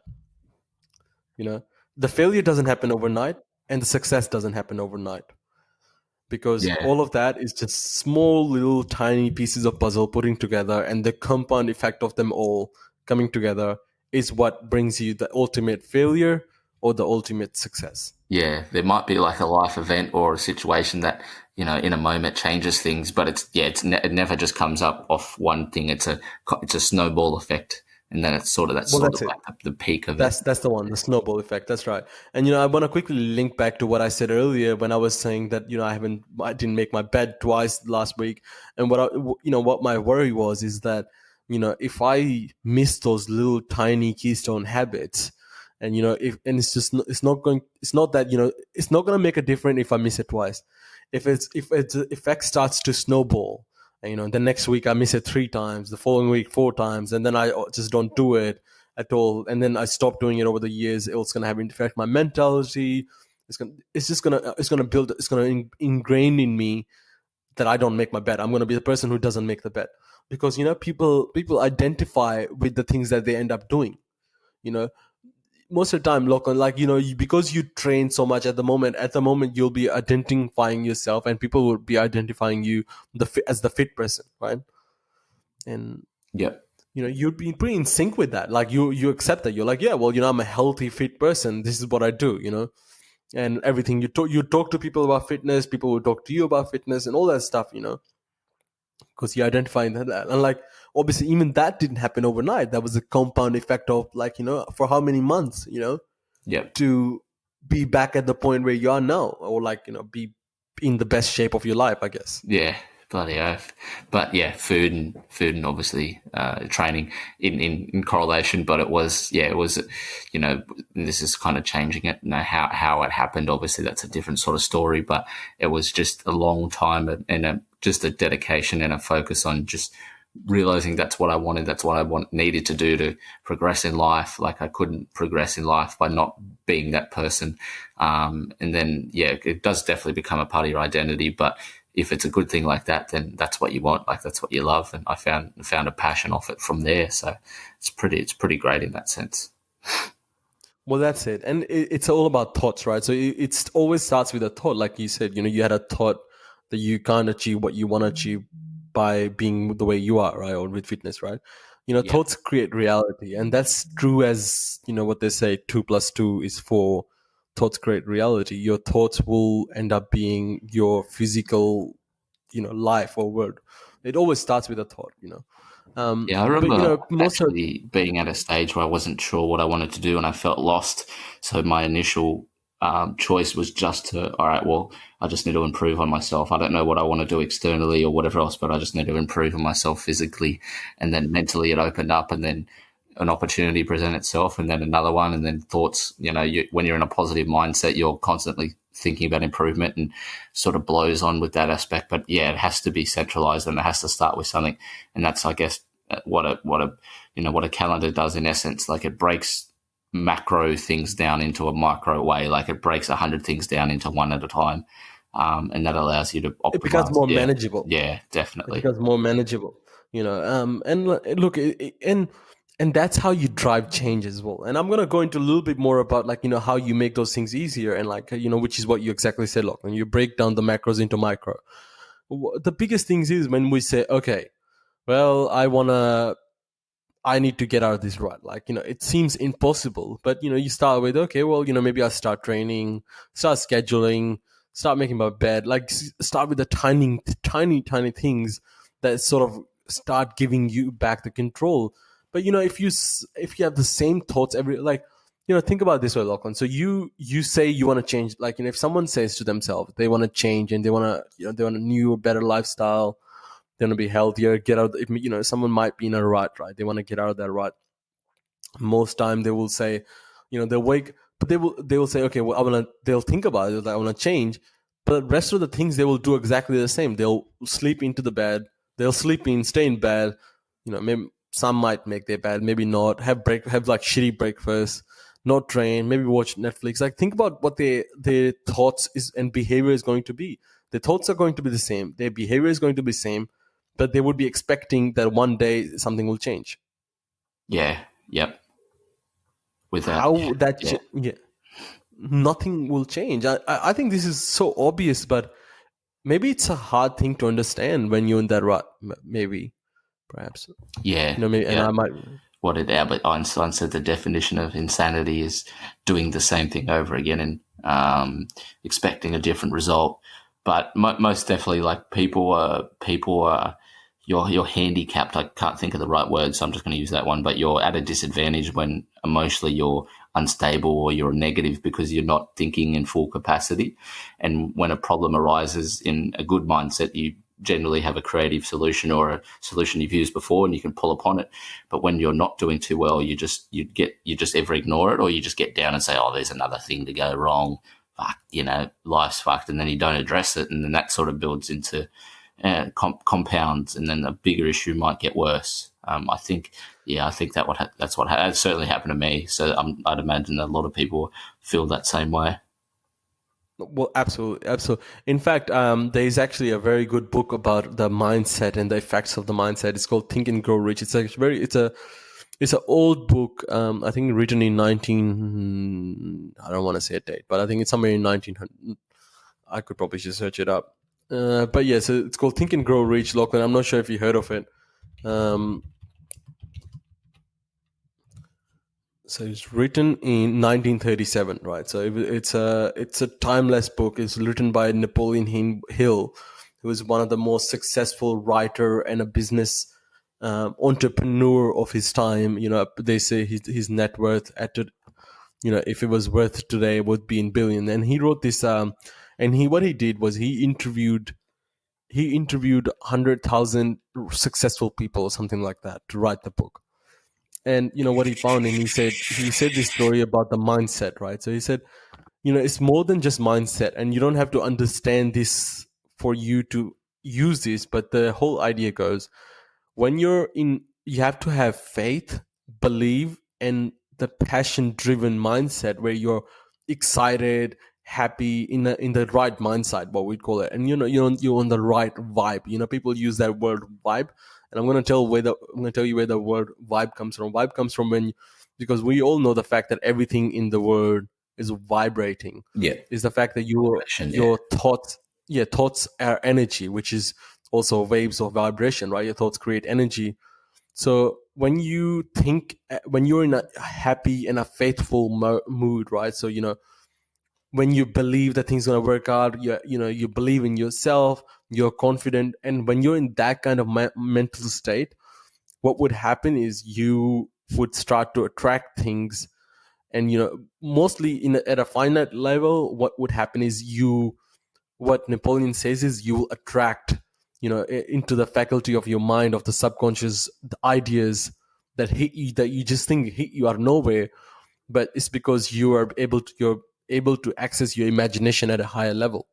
The failure doesn't happen overnight, and the success doesn't happen overnight, because Yeah. all of that is just small little tiny pieces of puzzle putting together, and the compound effect of them all coming together is what brings you the ultimate failure or the ultimate success. Yeah, there might be like a life event or a situation that, in a moment changes things, but it never just comes up off one thing. It's a snowball effect, and then that's Well, sort that's of it. like the peak of it. That's the one, the snowball effect. That's right. And I want to quickly link back to what I said earlier when I was saying that I didn't make my bed twice last week, and what my worry was is that if I miss those little tiny keystone habits, and if and it's not that it's not going to make a difference if I miss it twice. If the effect starts to snowball, and the next week I miss it 3 times, the following week 4 times, and then I just don't do it at all, and then I stopped doing it over the years, it's going to have affect my mentality. It's going to ingrain in me that I don't make my bed. I'm going to be the person who doesn't make the bed, because people identify with the things that they end up doing. You know, most of the time, look, like because you train so much at the moment you'll be identifying yourself, and people will be identifying you as the fit person, right? And Yep. you'd be pretty in sync with that. Like you accept that. You're like, yeah, well, I'm a healthy, fit person. This is what I do, and everything you talk to people about fitness. People will talk to you about fitness and all that stuff, because you're identifying that. And like, obviously, even that didn't happen overnight. That was a compound effect of like, for how many months, Yep. to be back at the point where you are now, or like, be in the best shape of your life, I guess. Yeah, bloody oath. But yeah, food and obviously training in correlation. But it was, and this is kind of changing it. How it happened. Obviously, that's a different sort of story. But it was just a long time and just a dedication and a focus on just realizing that's what I wanted. That's what needed to do to progress in life. Like I couldn't progress in life by not being that person. And then, yeah, it does definitely become a part of your identity. But if it's a good thing like that, then that's what you want. Like that's what you love. And I found a passion off it from there. So it's pretty great in that sense. Well, that's it, and it's all about thoughts, right? So it always starts with a thought, like you said. You had a thought that you can't achieve what you want to achieve by being the way you are, right? Or with fitness, right? Yeah. Thoughts create reality, and that's true as what they say: 2 plus 2 is 4. Thoughts create reality. Your thoughts will end up being your physical, life or world. It always starts with a thought, Yeah, I but remember most of actually being at a stage where I wasn't sure what I wanted to do and I felt lost. So my initial choice was just to, all right, well, I just need to improve on myself. I don't know what I want to do externally or whatever else, but I just need to improve on myself physically. And then mentally it opened up, and then an opportunity presented itself, and then another one, and then thoughts. When you're in a positive mindset, you're constantly thinking about improvement and sort of blows on with that aspect. But yeah, it has to be centralized and it has to start with something. And that's, I guess, what a calendar does in essence. Like it breaks macro things down into a micro way. Like it breaks 100 things down into one at a time, and that allows you to it becomes optimize. more Yeah, manageable. yeah, It definitely. becomes more manageable, and look, and that's how you drive change as well. And I'm going to go into a little bit more about like how you make those things easier, and like which is what you exactly said, look, when you break down the macros into micro. The biggest things is when we say, okay, well, I need to get out of this rut. Like, it seems impossible, but you start with, okay, well, maybe I start training, start scheduling, start making my bed, like start with the tiny things that sort of start giving you back the control. But if you have the same thoughts every, like, think about it this way, Lachlan. So you say you want to change, like, if someone says to themselves they want to change and they want to, they want a new, better lifestyle, they want to be healthier, get out. Someone might be in a rut, right? They want to get out of that rut. Most time they will say, they'll wake, but they will say, okay, well, they'll think about it, like, I want to change, but the rest of the things they will do exactly the same. They'll sleep into the bed, they'll sleep in, stay in bed. Maybe some might make their bed, maybe not. Have like shitty breakfast, not train, maybe watch Netflix. Like, think about what their thoughts is and behavior is going to be. Their thoughts are going to be the same, their behavior is going to be the same, but they would be expecting that one day something will change. Yeah. Yep. Without. How that Yeah. yeah, nothing will change. I think this is so obvious, but maybe it's a hard thing to understand when you're in that rut. Maybe, perhaps, Yeah. maybe, and Yeah. I might. What did Albert Einstein said? The definition of insanity is doing the same thing over again and expecting a different result. But most definitely, like people are you're handicapped. I can't think of the right word, so I'm just going to use that one. But you're at a disadvantage when emotionally you're unstable or you're negative because you're not thinking in full capacity. And when a problem arises in a good mindset, you generally have a creative solution or a solution you've used before and you can pull upon it. But when you're not doing too well, you just either ignore it or you just get down and say, oh, there's another thing to go wrong. Fuck, life's fucked. And then you don't address it. And then that sort of builds into compounds, and then the bigger issue might get worse. I think that certainly happened to me. So I'd imagine that a lot of people feel that same way. Well, absolutely, absolutely. In fact, there is actually a very good book about the mindset and the effects of the mindset. It's called Think and Grow Rich. It's an old book. I think written in 19. I don't want to say a date, but I think it's somewhere in 1900. I could probably just search it up. But yeah, so it's called Think and Grow Rich, Lachlan. I'm not sure if you heard of it. So it's written in 1937, right? So it's a timeless book. It's written by Napoleon Hill, who is one of the most successful writer and a business entrepreneur of his time. They say his net worth if it was worth today, it would be in billion. And he wrote this. And what he did was he interviewed 100,000 successful people or something like that to write the book. And what he found, and he said this story about the mindset, right? So he said, it's more than just mindset, and you don't have to understand this for you to use this, but the whole idea goes, when you have to have faith, believe, and the passion driven mindset where you're excited, happy, in the right mindset, what we'd call it. And you're on the right vibe. People use that word vibe, and I'm gonna tell you where the word vibe comes from. Vibe comes from because we all know the fact that everything in the world is vibrating. Yeah. Is the fact that Yeah. your thoughts are energy, which is also waves of vibration, right? Your thoughts create energy. So when you're in a happy and a faithful mood, right? So when you believe that things gonna work out, you believe in yourself, you're confident, and when you're in that kind of mental state, what would happen is you would start to attract things. And mostly at a finite level, what would happen is what Napoleon says is you will attract, into the faculty of your mind, of the subconscious, the ideas that hit you, that you just think hit you out of nowhere, but it's because you're able to access your imagination at a higher level,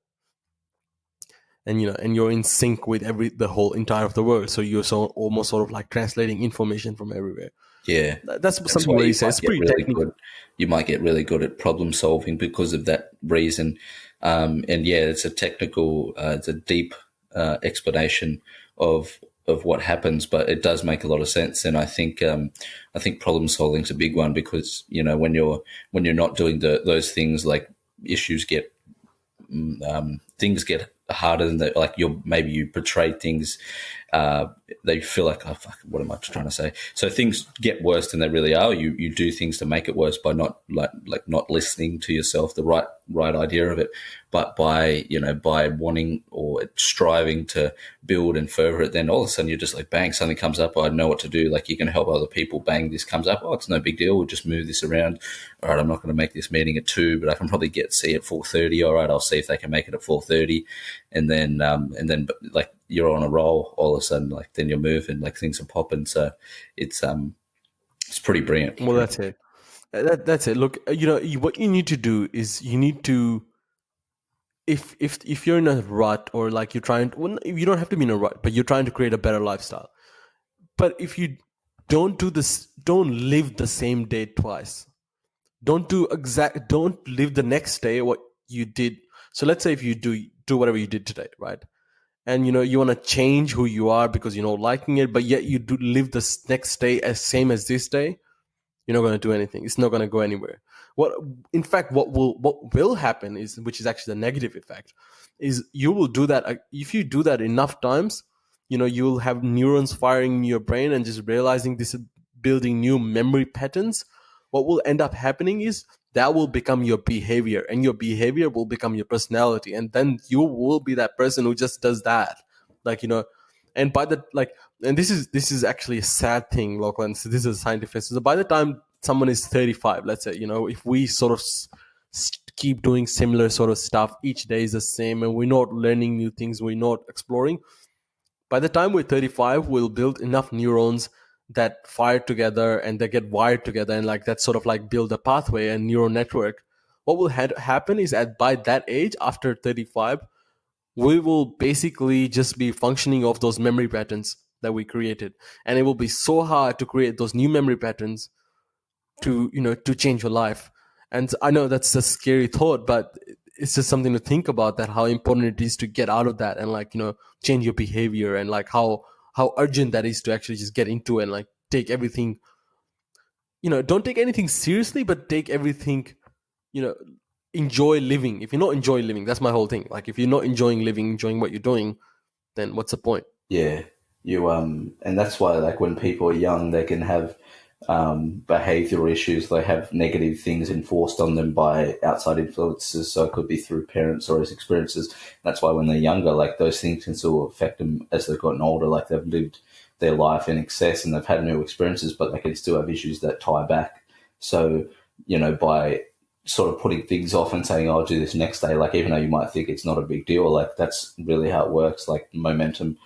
and you're in sync with the whole entire of the world. So you're almost sort of like translating information from everywhere. Yeah. That's That's something why where he you says might it's get pretty really technical. good. You might get really good at problem solving because of that reason. And yeah, it's it's a deep explanation of what happens, but it does make a lot of sense. And I think problem solving is a big one because when you're not doing those things, like issues get things get harder than that. Like maybe you portray things, they feel like, oh fuck, what am I trying to say? So things get worse than they really are. You do things to make it worse by not not listening to yourself, the right idea of it, but by wanting or striving to build and further it. Then all of a sudden you're just like, bang, something comes up. I know what to do. Like you can help other people. Bang, this comes up. Oh, it's no big deal. We'll just move this around. All right, I'm not going to make this meeting at 2, but I can probably see at 4:30. All right, I'll see if they can make it at 4:30, and then like you're on a roll. All of a sudden, like then you're moving, like things are popping. So it's pretty brilliant. Well, that's it. That's it. Look, what you need to do is you need to, if you're in a rut, or like you're trying to, well, you don't have to be in a rut, but you're trying to create a better lifestyle. But if you don't live the same day twice. Don't live the next day what you did. So let's say if you do whatever you did today, right? and you want to change who you are because you're not liking it, but yet you do live the next day as same as this day, you're not going to do anything. It's not going to go anywhere. What, in fact, what will happen is, which is actually the negative effect, is you will do that if you do that enough times. You'll have neurons firing in your brain and just realizing this is building new memory patterns. What will end up happening is that will become your behavior, and your behavior will become your personality, and then you will be that person who just does that, and by the and this is actually a sad thing, Lachlan. So this is a scientific. So by the time someone is 35, let's say, if we sort of keep doing similar sort of stuff, each day is the same, and we're not learning new things, we're not exploring. By the time we're 35, we'll build enough neurons that fire together and they get wired together, and like that sort of like build a pathway and neural network. What will happen is, at by that age, after 35, we will basically just be functioning off those memory patterns that we created, and it will be so hard to create those new memory patterns to change your life. And I know that's a scary thought, but it's just something to think about, that how important it is to get out of that and change your behavior, and like how urgent that is to actually just get into it and like take everything, don't take anything seriously, but take everything, you know enjoy living. If you're not enjoying living, that's my whole thing. Like, if you're not enjoying living, enjoying what you're doing, then what's the point? Yeah, you and that's why, like, when people are young, they can have behavioral issues. They have negative things enforced on them by outside influences, so it could be through parents or as experiences. That's why when they're younger, like, those things can still affect them as they've gotten older. Like, they've lived their life in excess and they've had new experiences, but they can still have issues that tie back. So, by sort of putting things off and saying, "Oh, I'll do this next day," like, even though you might think it's not a big deal, like, that's really how it works. Like, momentum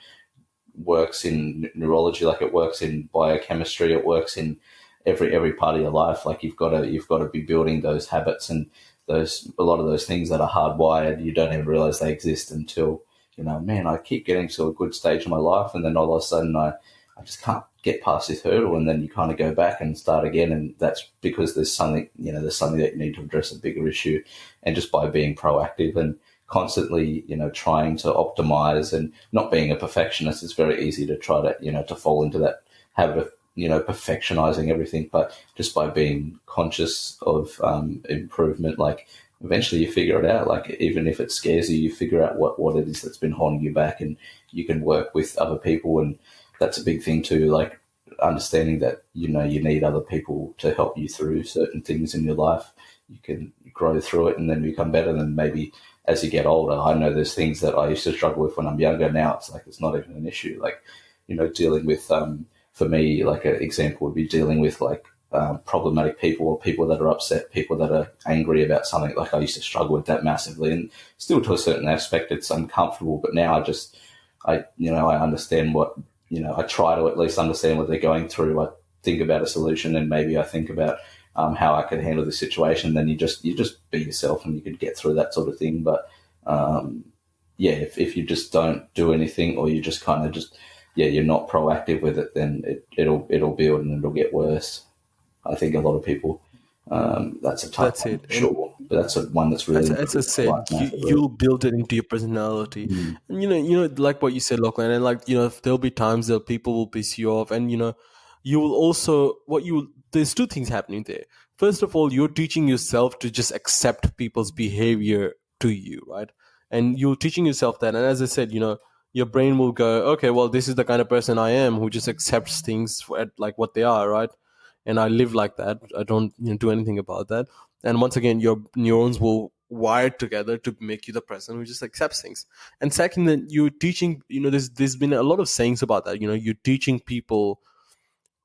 works in neurology, like it works in biochemistry, it works in every part of your life. Like, you've got to be building those habits, and a lot of those things that are hardwired, you don't even realize they exist until, man, I keep getting to a good stage in my life, and then all of a sudden I just can't get past this hurdle, and then you kind of go back and start again, and that's because there's something that you need to address, a bigger issue. And just by being proactive and constantly, trying to optimize and not being a perfectionist, it's very easy to try to, to fall into that habit of, perfectionizing everything. But just by being conscious of improvement, like, eventually you figure it out. Like, even if it scares you, you figure out what it is that's been holding you back, and you can work with other people. And that's a big thing too, like, understanding that, you need other people to help you through certain things in your life. You can grow through it and then become better. Than maybe as you get older, I know there's things that I used to struggle with when I'm younger. Now it's like, it's not even an issue. Like, dealing with, for me, like, an example would be dealing with, like, problematic people, or people that are upset, people that are angry about something. Like, I used to struggle with that massively, and still to a certain aspect it's uncomfortable. But now I understand what, I try to at least understand what they're going through. I think about a solution, and maybe I think about how I can handle the situation. Then you just be yourself, and you can get through that sort of thing. But yeah, if you just don't do anything, or you just kind of you're not proactive with it, then it'll build and it'll get worse. I think a lot of people, that's a tough That's one, it. for sure. But that's one that's really As I improved my said, life massively. you'll build it into your personality, Mm. and like what you said, Lachlan, and like there'll be times that people will piss you off, and you will also there's two things happening there. First of all, you're teaching yourself to just accept people's behavior to you, right? And you're teaching yourself that, and as I said, your brain will go, okay, well, this is the kind of person I am, who just accepts things at like what they are, right? And I live like that. I don't do anything about that. And once again, your neurons will wire together to make you the person who just accepts things. And second, that you're teaching, there's been a lot of sayings about that. You're teaching people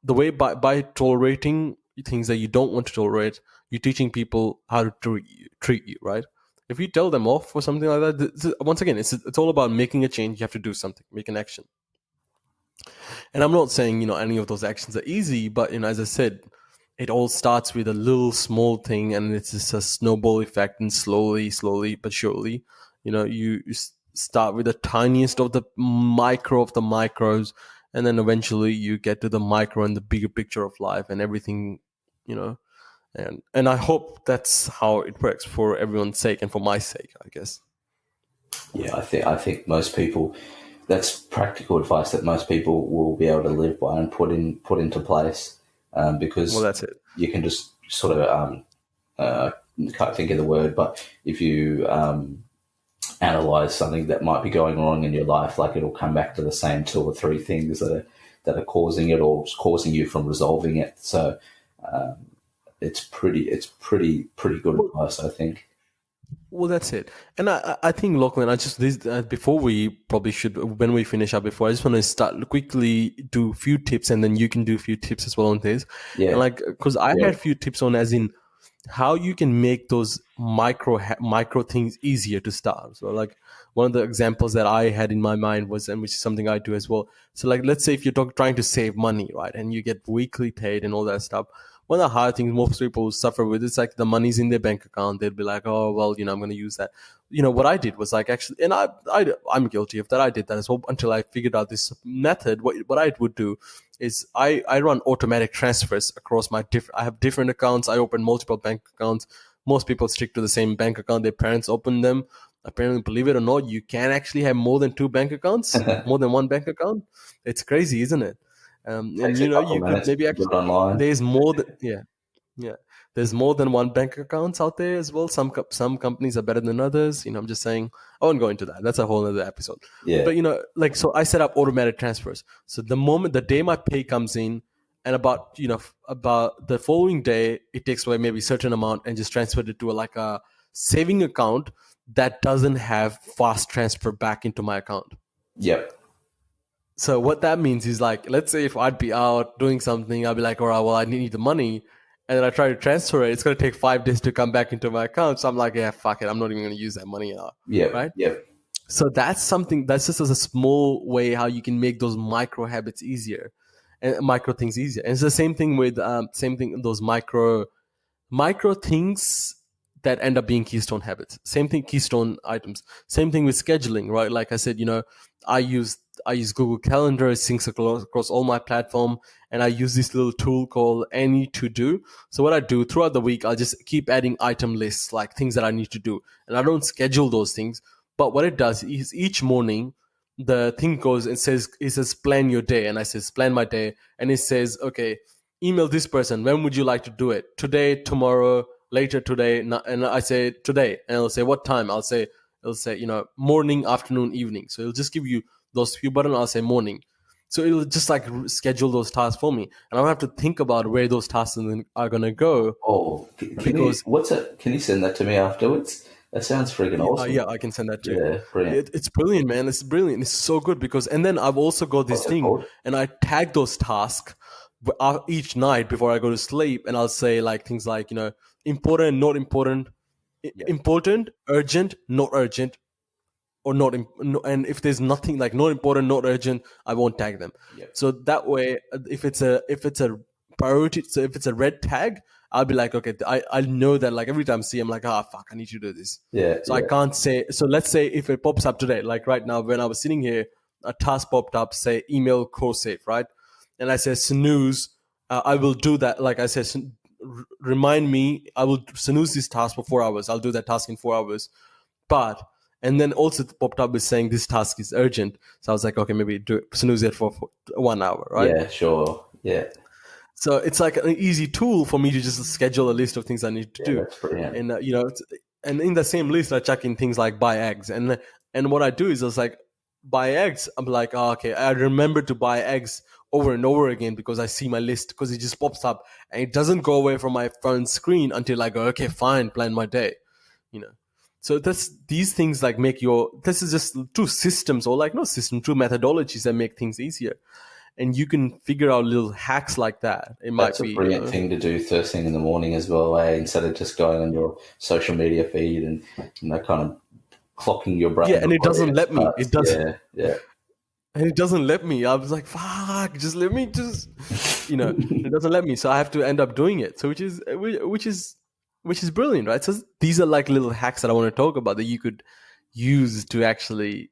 the way, by tolerating things that you don't want to tolerate. You're teaching people how to treat you, right? If you tell them off for something like that, once again, it's all about making a change. You have to do something, make an action. And I'm not saying, any of those actions are easy, but, as I said, it all starts with a little small thing, and it's just a snowball effect, and slowly, but surely, you start with the tiniest of the micro of the micros, and then eventually you get to the micro and the bigger picture of life and everything, you know. And I hope that's how it works, for everyone's sake and for my sake, I guess. Yeah, I think most people, that's practical advice that most people will be able to live by and put into place, Well, because that's it. you can just sort of can't think of the word, but if you analyze something that might be going wrong in your life, like it'll come back to the same two or three things that are causing it or causing you from resolving it. So it's pretty good advice, I think. Well, that's it. And I think, Lachlan, I just this before we probably should, when we finish up, before I just want to start quickly do a few tips, and then you can do a few tips as well on this. And Yeah, like, because I yeah, had a few tips on, as in how you can make those micro things easier to start. So like one of the examples that I had in my mind was, and which is something I do as well. So like, let's say if you're trying to save money, right, and you get weekly paid and all that stuff. One of the hard things most people suffer with is like the money's in their bank account. They'll be like, oh well, I'm going to use that. What I did was like, actually, and I'm guilty of that. I did that as well until I figured out this method. What I would do is I run automatic transfers across my different. I have different accounts. I open multiple bank accounts. Most people stick to the same bank account their parents open them. Apparently, believe it or not, you can actually have more than two bank accounts, more than one bank account. It's crazy, isn't it? And takes a couple you of could minutes maybe to do actually, it online. there's more than, yeah, yeah. There's more than one bank accounts out there as well. Some companies are better than others. I'm just saying. I won't go into that. That's a whole other episode. Yeah, But like, so I set up automatic transfers. So the day my pay comes in, and about the following day, it takes away maybe a certain amount and just transfer it to like a saving account that doesn't have fast transfer back into my account. yep, So what that means is, like, let's say if I'd be out doing something, I'd be like, all right, well, I need the money. And then I try to transfer it. It's going to take 5 days to come back into my account. So I'm like, yeah, fuck it. I'm not even going to use that money now. yep, Right. yep, So that's just as a small way how you can make those micro habits easier and micro things easier. And it's the same thing with, those micro things that end up being keystone habits. Same thing, keystone items. Same thing with scheduling, right? Like I said, I use I use Google Calendar. It syncs across all my platform, and I use this little tool called Any To Do. So what I do throughout the week, I'll just keep adding item lists, like things that I need to do, and I don't schedule those things. But what it does is each morning, the thing goes and it says plan your day, and I says plan my day, and it says, okay, email this person. When would you like to do it? Today, tomorrow, later today? And I say today, and it'll say what time. It'll say morning, afternoon, evening. So it'll just give you those few buttons. I'll say morning. So it'll just like schedule those tasks for me, and I don't have to think about where those tasks are gonna go Oh, can you because what's it? Can you send that to me afterwards? That sounds freaking awesome. yeah, I can send that to you. Yeah, brilliant. It's brilliant, man. It's brilliant. It's so good because, and then I've also got this What's it thing, called? and I tag those tasks each night before I go to sleep, and I'll say like things like important, not important, Yeah, important, urgent, not urgent, or not no, and if there's nothing like not important, not urgent, I won't tag them. yeah, So that way, if it's a priority, so if it's a red tag, I'll be like, okay, I know that, like, every time I see, I'm like, fuck, I need to do this. yeah, So I yeah, can't say. So let's say if it pops up today, like right now when I was sitting here, a task popped up, say email core safe, right? And I said snooze. I will do that. Like I said, remind me. I will snooze this task for 4 hours. I'll do that task in 4 hours. But and then also it popped up with saying this task is urgent. So I was like, okay, maybe snooze it for 1 hour, right? yeah, sure. Yeah, So it's like an easy tool for me to just schedule a list of things I need to yeah, do, that's brilliant. and and in the same list I chuck in things like buy eggs, and what I do is it's like buy eggs. I'm like, oh, okay, I remember to buy eggs over and over again because I see my list because it just pops up and it doesn't go away from my phone screen until I go, okay, fine, plan my day, you know. So these things like this is just two systems, or like no system, two methodologies that make things easier, and you can figure out little hacks like that. It might That's a be, brilliant thing to do first thing in the morning as well, instead of just going on your social media feed and kind of clocking your brain yeah, and it before it doesn't even let me. starts. Yeah, yeah, And it doesn't let me. I was like, fuck, just let me it doesn't let me. So I have to end up doing it. So which is brilliant, right? So these are like little hacks that I want to talk about that you could use to actually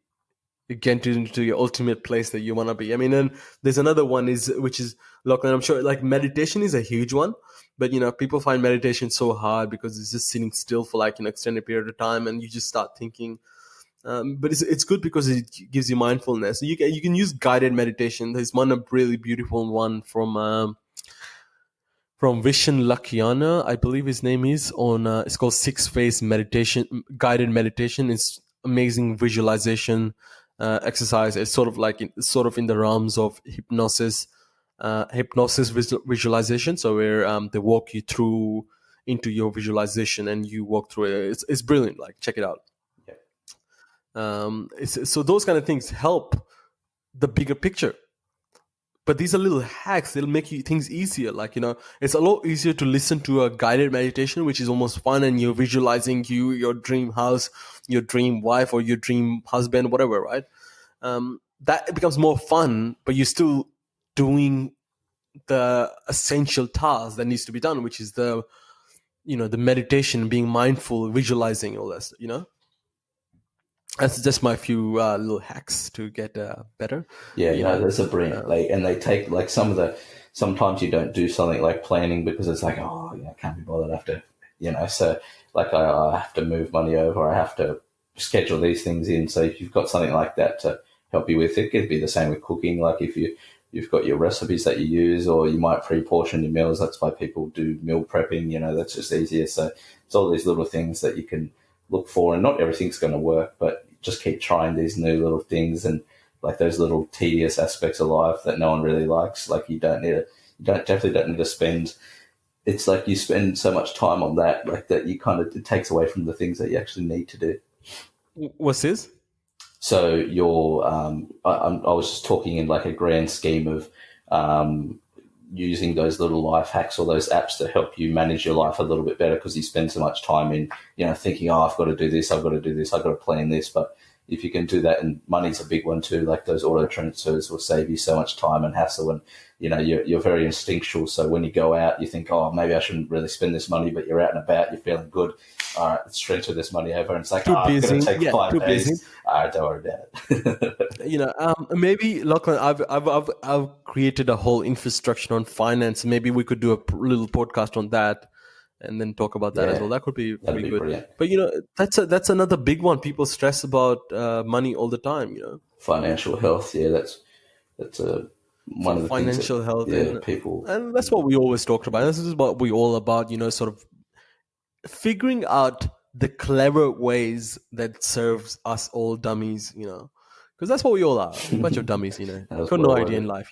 get into your ultimate place that you want to be. I mean, and there's another one which is, look, and I'm sure like meditation is a huge one, but people find meditation so hard because it's just sitting still for like an extended period of time, and you just start thinking. But it's good because it gives you mindfulness. You can use guided meditation. There's one a really beautiful one from Vishen Lakiana, I believe his name is, on it's called 6 phase meditation, guided meditation. It's amazing visualization exercise. It's sort of like sort of in the realms of hypnosis, visualization. So where they walk you through into your visualization and you walk through it. It's brilliant. Like check it out. So those kind of things help the bigger picture. But these are little hacks that'll make you things easier. Like, it's a lot easier to listen to a guided meditation, which is almost fun, and you're visualizing your dream house, your dream wife, or your dream husband, whatever, right? That becomes more fun, but you're still doing the essential task that needs to be done, which is the meditation, being mindful, visualizing all this, That's just my few little hacks to get better. Yeah, that's a brilliant. And they take like sometimes you don't do something like planning because it's like, oh, I can't be bothered. I have to, so like I have to move money over. I have to schedule these things in. So if you've got something like that to help you with, it could be the same with cooking. Like if you've got your recipes that you use, or you might pre-portion your meals. That's why people do meal prepping. That's just easier. So it's all these little things that you can look for, and not everything's going to work, but just keep trying these new little things, and like those little tedious aspects of life that no one really likes. Like you definitely don't need to spend. It's like you spend so much time on that, like that you it takes away from the things that you actually need to do. What's this? So I was just talking in like a grand scheme of using those little life hacks or those apps to help you manage your life a little bit better, because you spend so much time in, thinking, oh, I've got to do this, I've got to plan this. But if you can do that, and money's a big one too, like those auto transfers will save you so much time and hassle, and you're very instinctual. So when you go out, you think, oh, maybe I shouldn't really spend this money, but you're out and about, you're feeling good. All right, let's transfer this money over, and it's like, I'm going to take 5 days. Busy. Don't worry about it. Maybe Lachlan, I've created a whole infrastructure on finance. Maybe we could do a little podcast on that, and then talk about that as well. That could be pretty good. Brilliant. But that's another big one. People stress about money all the time. Financial health. Yeah, that's one of the financial things health. And people, and that's what we always talked about. This is what we all about. Sort of figuring out the clever ways that serves us all dummies. Because that's what we all are, a bunch of dummies, got no idea in life,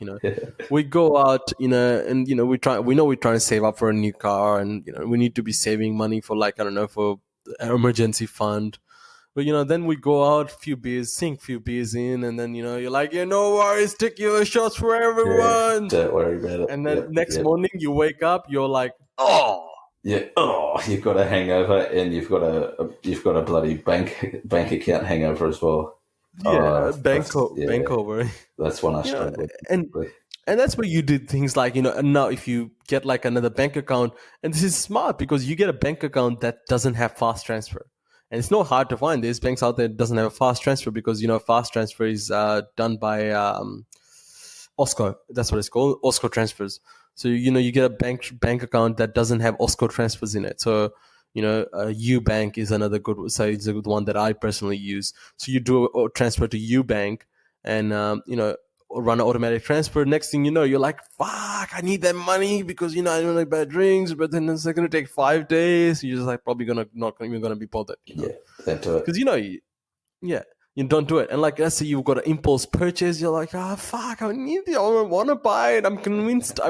We go out, and we know we're trying to save up for a new car, and we need to be saving money for, like, I don't know, for an emergency fund. But then we go out, sink few beers in, and then you're like, no worries, take your shots for everyone. Don't worry about it. And then next morning you wake up, you're like, oh. Yeah. Oh, you've got a hangover, and you've got a bloody bank account hangover as well. Yeah, bankover. That's one I struggle with. And that's where you did things like, and now if you get like another bank account, and this is smart because you get a bank account that doesn't have fast transfer. And it's not hard to find. There's banks out there that doesn't have a fast transfer, because, fast transfer is done by Osco. That's what it's called, Osco transfers. So, you get a bank account that doesn't have Osco transfers in it. So, Ubank is another good. So it's a good one that I personally use. So you do a transfer to Ubank, and run an automatic transfer. Next thing you know, you're like, fuck, I need that money because I don't like bad drinks. But then it's going to take 5 days. You're just like probably not even gonna be bothered. Yeah, don't do it. Because you don't do it. And like, let's say you've got an impulse purchase, you're like, fuck, I want to buy it. I've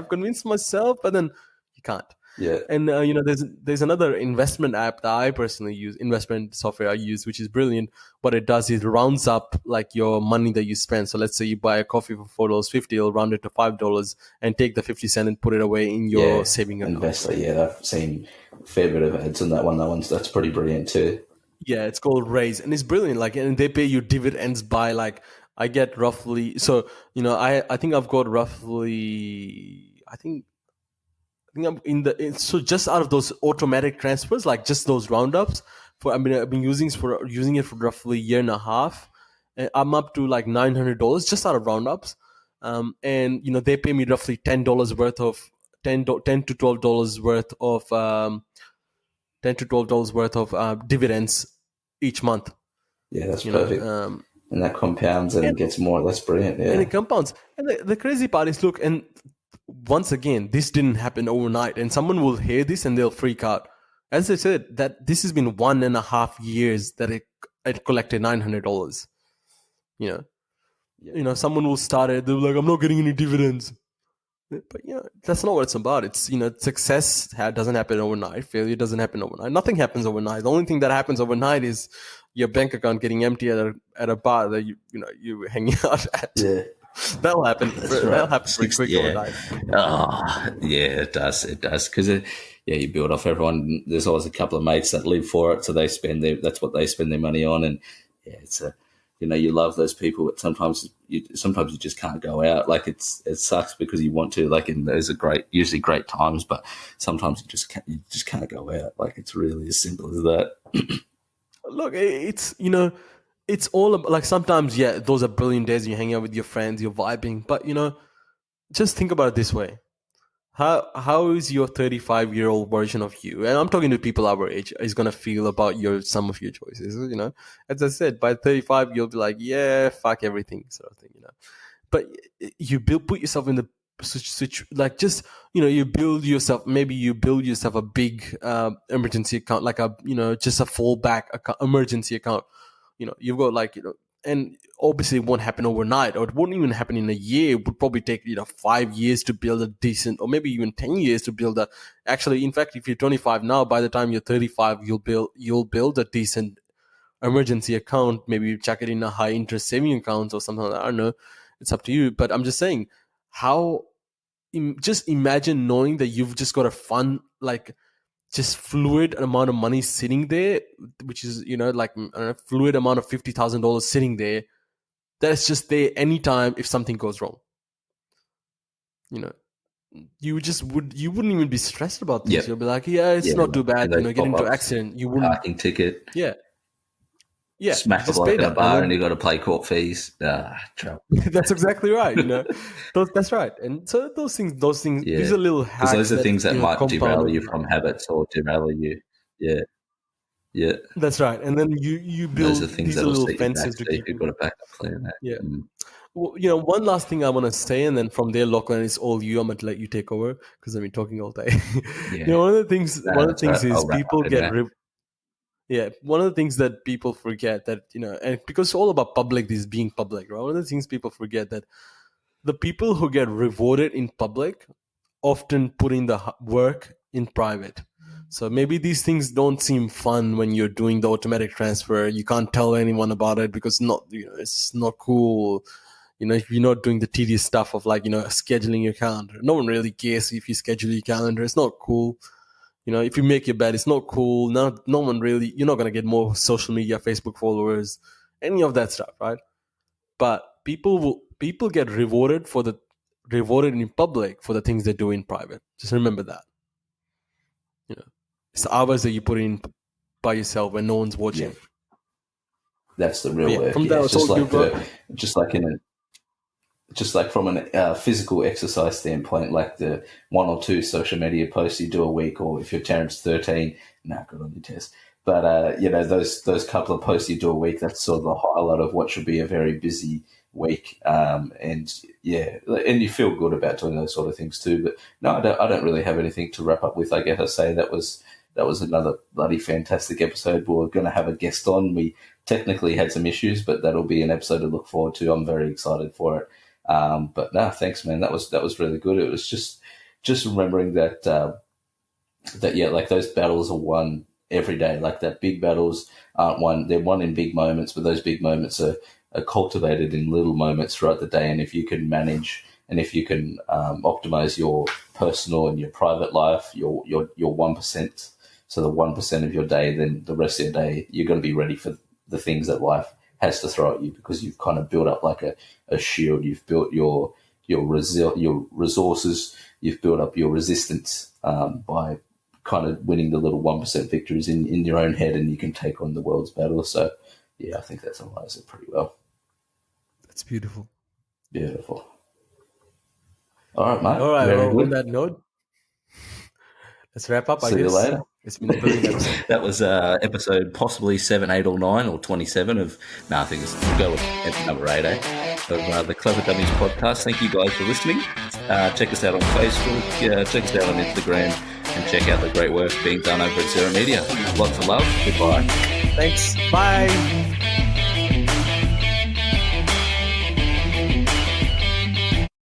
convinced myself, but then you can't. Yeah. And there's another investment app that I personally use, investment software I use, which is brilliant. What it does is rounds up like your money that you spend. So let's say you buy a coffee for $4.50, it'll round it to $5 and take the 50 cents and put it away in your saving account. Investor, yeah, I've seen a fair bit of ads on that one. That's pretty brilliant too. Yeah, it's called Raise, and it's brilliant. Like, and they pay you dividends by, like, I get roughly. So I think I've got roughly. I think I'm so just out of those automatic transfers, like just those roundups. I've been using it for roughly a year and a half. And I'm up to like $900 just out of roundups. And they pay me roughly $10 worth of $10 to $12 worth of $10 to $12 worth of dividends each month. Yeah, that's You know, perfect. And that compounds and and gets more. That's brilliant. and Yeah. it compounds. And the crazy part is, look, and once again, this didn't happen overnight, and someone will hear this and they'll freak out. As I said, that this has been 1.5 years that it collected $900. You know, Yeah. someone will start it. They'll be like, "I'm not getting any dividends." But that's not what it's about. It's success doesn't happen overnight. Failure doesn't happen overnight. Nothing happens overnight. The only thing that happens overnight is your bank account getting empty at a bar that you hanging out at. Yeah. That'll happen. That's That'll right. happen pretty quick Yeah. overnight. Oh, yeah, it does. It does. Because, you build off everyone. There's always a couple of mates that live for it. So that's what they spend their money on. And yeah, you love those people, but sometimes you just can't go out. Like it sucks because you want to, like, and those are usually great times, but sometimes you just can't go out. Like it's really as simple as that. Look, it's all about, like, sometimes, those are brilliant days. You hang out with your friends, you're vibing, but just think about it this way. How is your 35-year-old version of you, and I'm talking to people our age, is gonna feel about some of your choices? As I said, by 35, you'll be like, yeah, fuck everything, sort of thing. But put yourself in the like, just maybe you build yourself a big emergency account, like just a fallback emergency account. You've got, like, and obviously it won't happen overnight, or it won't even happen in a year. It would probably take 5 years to build a decent, or maybe even 10 years to build a. Actually, in fact, if you're 25 now, by the time you're 35, you'll build a decent emergency account. Maybe you chuck it in a high interest saving account or something like that. I don't know. It's up to you. But I'm just saying, just imagine knowing that you've just got a fun, like, just fluid amount of money sitting there, which is, like, a fluid amount of $50,000 sitting there. That's just there anytime if something goes wrong. You wouldn't even be stressed about things. Yep. You'll be like, yeah, it's not too bad. Those Get into pop-ups, accident. You wouldn't. parking ticket, Yeah. Yeah. smack a Just bloke pay in a that. bar, And and then you got to pay court fees. Trouble. that's exactly right. That's right. And so those things, Yeah, these are little because hacks those are things that might compound derail you over from time. habits or derail you. Yeah, yeah. That's right. And then you Those are build things these that are will little set you back. fences to So if keep you've you. got a backup plan, that. Yeah. Well, one last thing I want to say, and then from there, Lachlan, it's all you. I'm going to let you take over because I've been talking all day. Yeah, One of the things, no, that's right. is I'll wrap people up in get there. one of the things that people forget, that and because it's all about public, this being public, right? One of the things people forget, that the people who get rewarded in public often put in the work in private. So maybe these things don't seem fun when you're doing the automatic transfer. You can't tell anyone about it because it's not cool. If you're not doing the tedious stuff of, like, scheduling your calendar. No one really cares if you schedule your calendar. It's not cool. If you make your bed, it's not cool. No one really. You're not gonna get more social media, Facebook followers, any of that stuff, right? But people get rewarded in public for the things they do in private. Just remember that. It's the hours that you put in by yourself when no one's watching. Yeah. That's the But real work. from Yeah, that, it's it's all you got. just like from an physical exercise standpoint, like the one or two social media posts you do a week, or if your Terrence 13, good on your test. But those couple of posts you do a week, that's sort of the highlight of what should be a very busy week. And you feel good about doing those sort of things too. But no, I don't really have anything to wrap up with. I guess I say that was another bloody fantastic episode. We were going to have a guest on. We technically had some issues, but that'll be an episode to look forward to. I'm very excited for it. But no, thanks, man. That was really good. It was just remembering that like those battles are won every day. Like that big battles aren't won. They're won in big moments, but those big moments are cultivated in little moments throughout the day. And if you can manage and if you can optimize your personal and your private life, your 1%, so the 1% of your day, then the rest of your day, you're going to be ready for the things that life has to throw at you, because you've kind of built up like a shield. You've built your resources. You've built up your resistance by kind of winning the little 1% victories in your own head, and you can take on the world's battles. So, yeah, I think that summarizes it pretty well. That's beautiful. Beautiful. All right, mate. All right. Very Well, good. on that note, let's wrap up. See you later. It's been a brilliant episode. That was episode possibly 7, 8, or 9, or 27 of. No, I think we'll go with number 8, of the Clever Dummies podcast. Thank you guys for listening. Check us out on Facebook, check us out on Instagram, and check out the great work being done over at Zero Media. Lots of love. Goodbye. Thanks. Bye.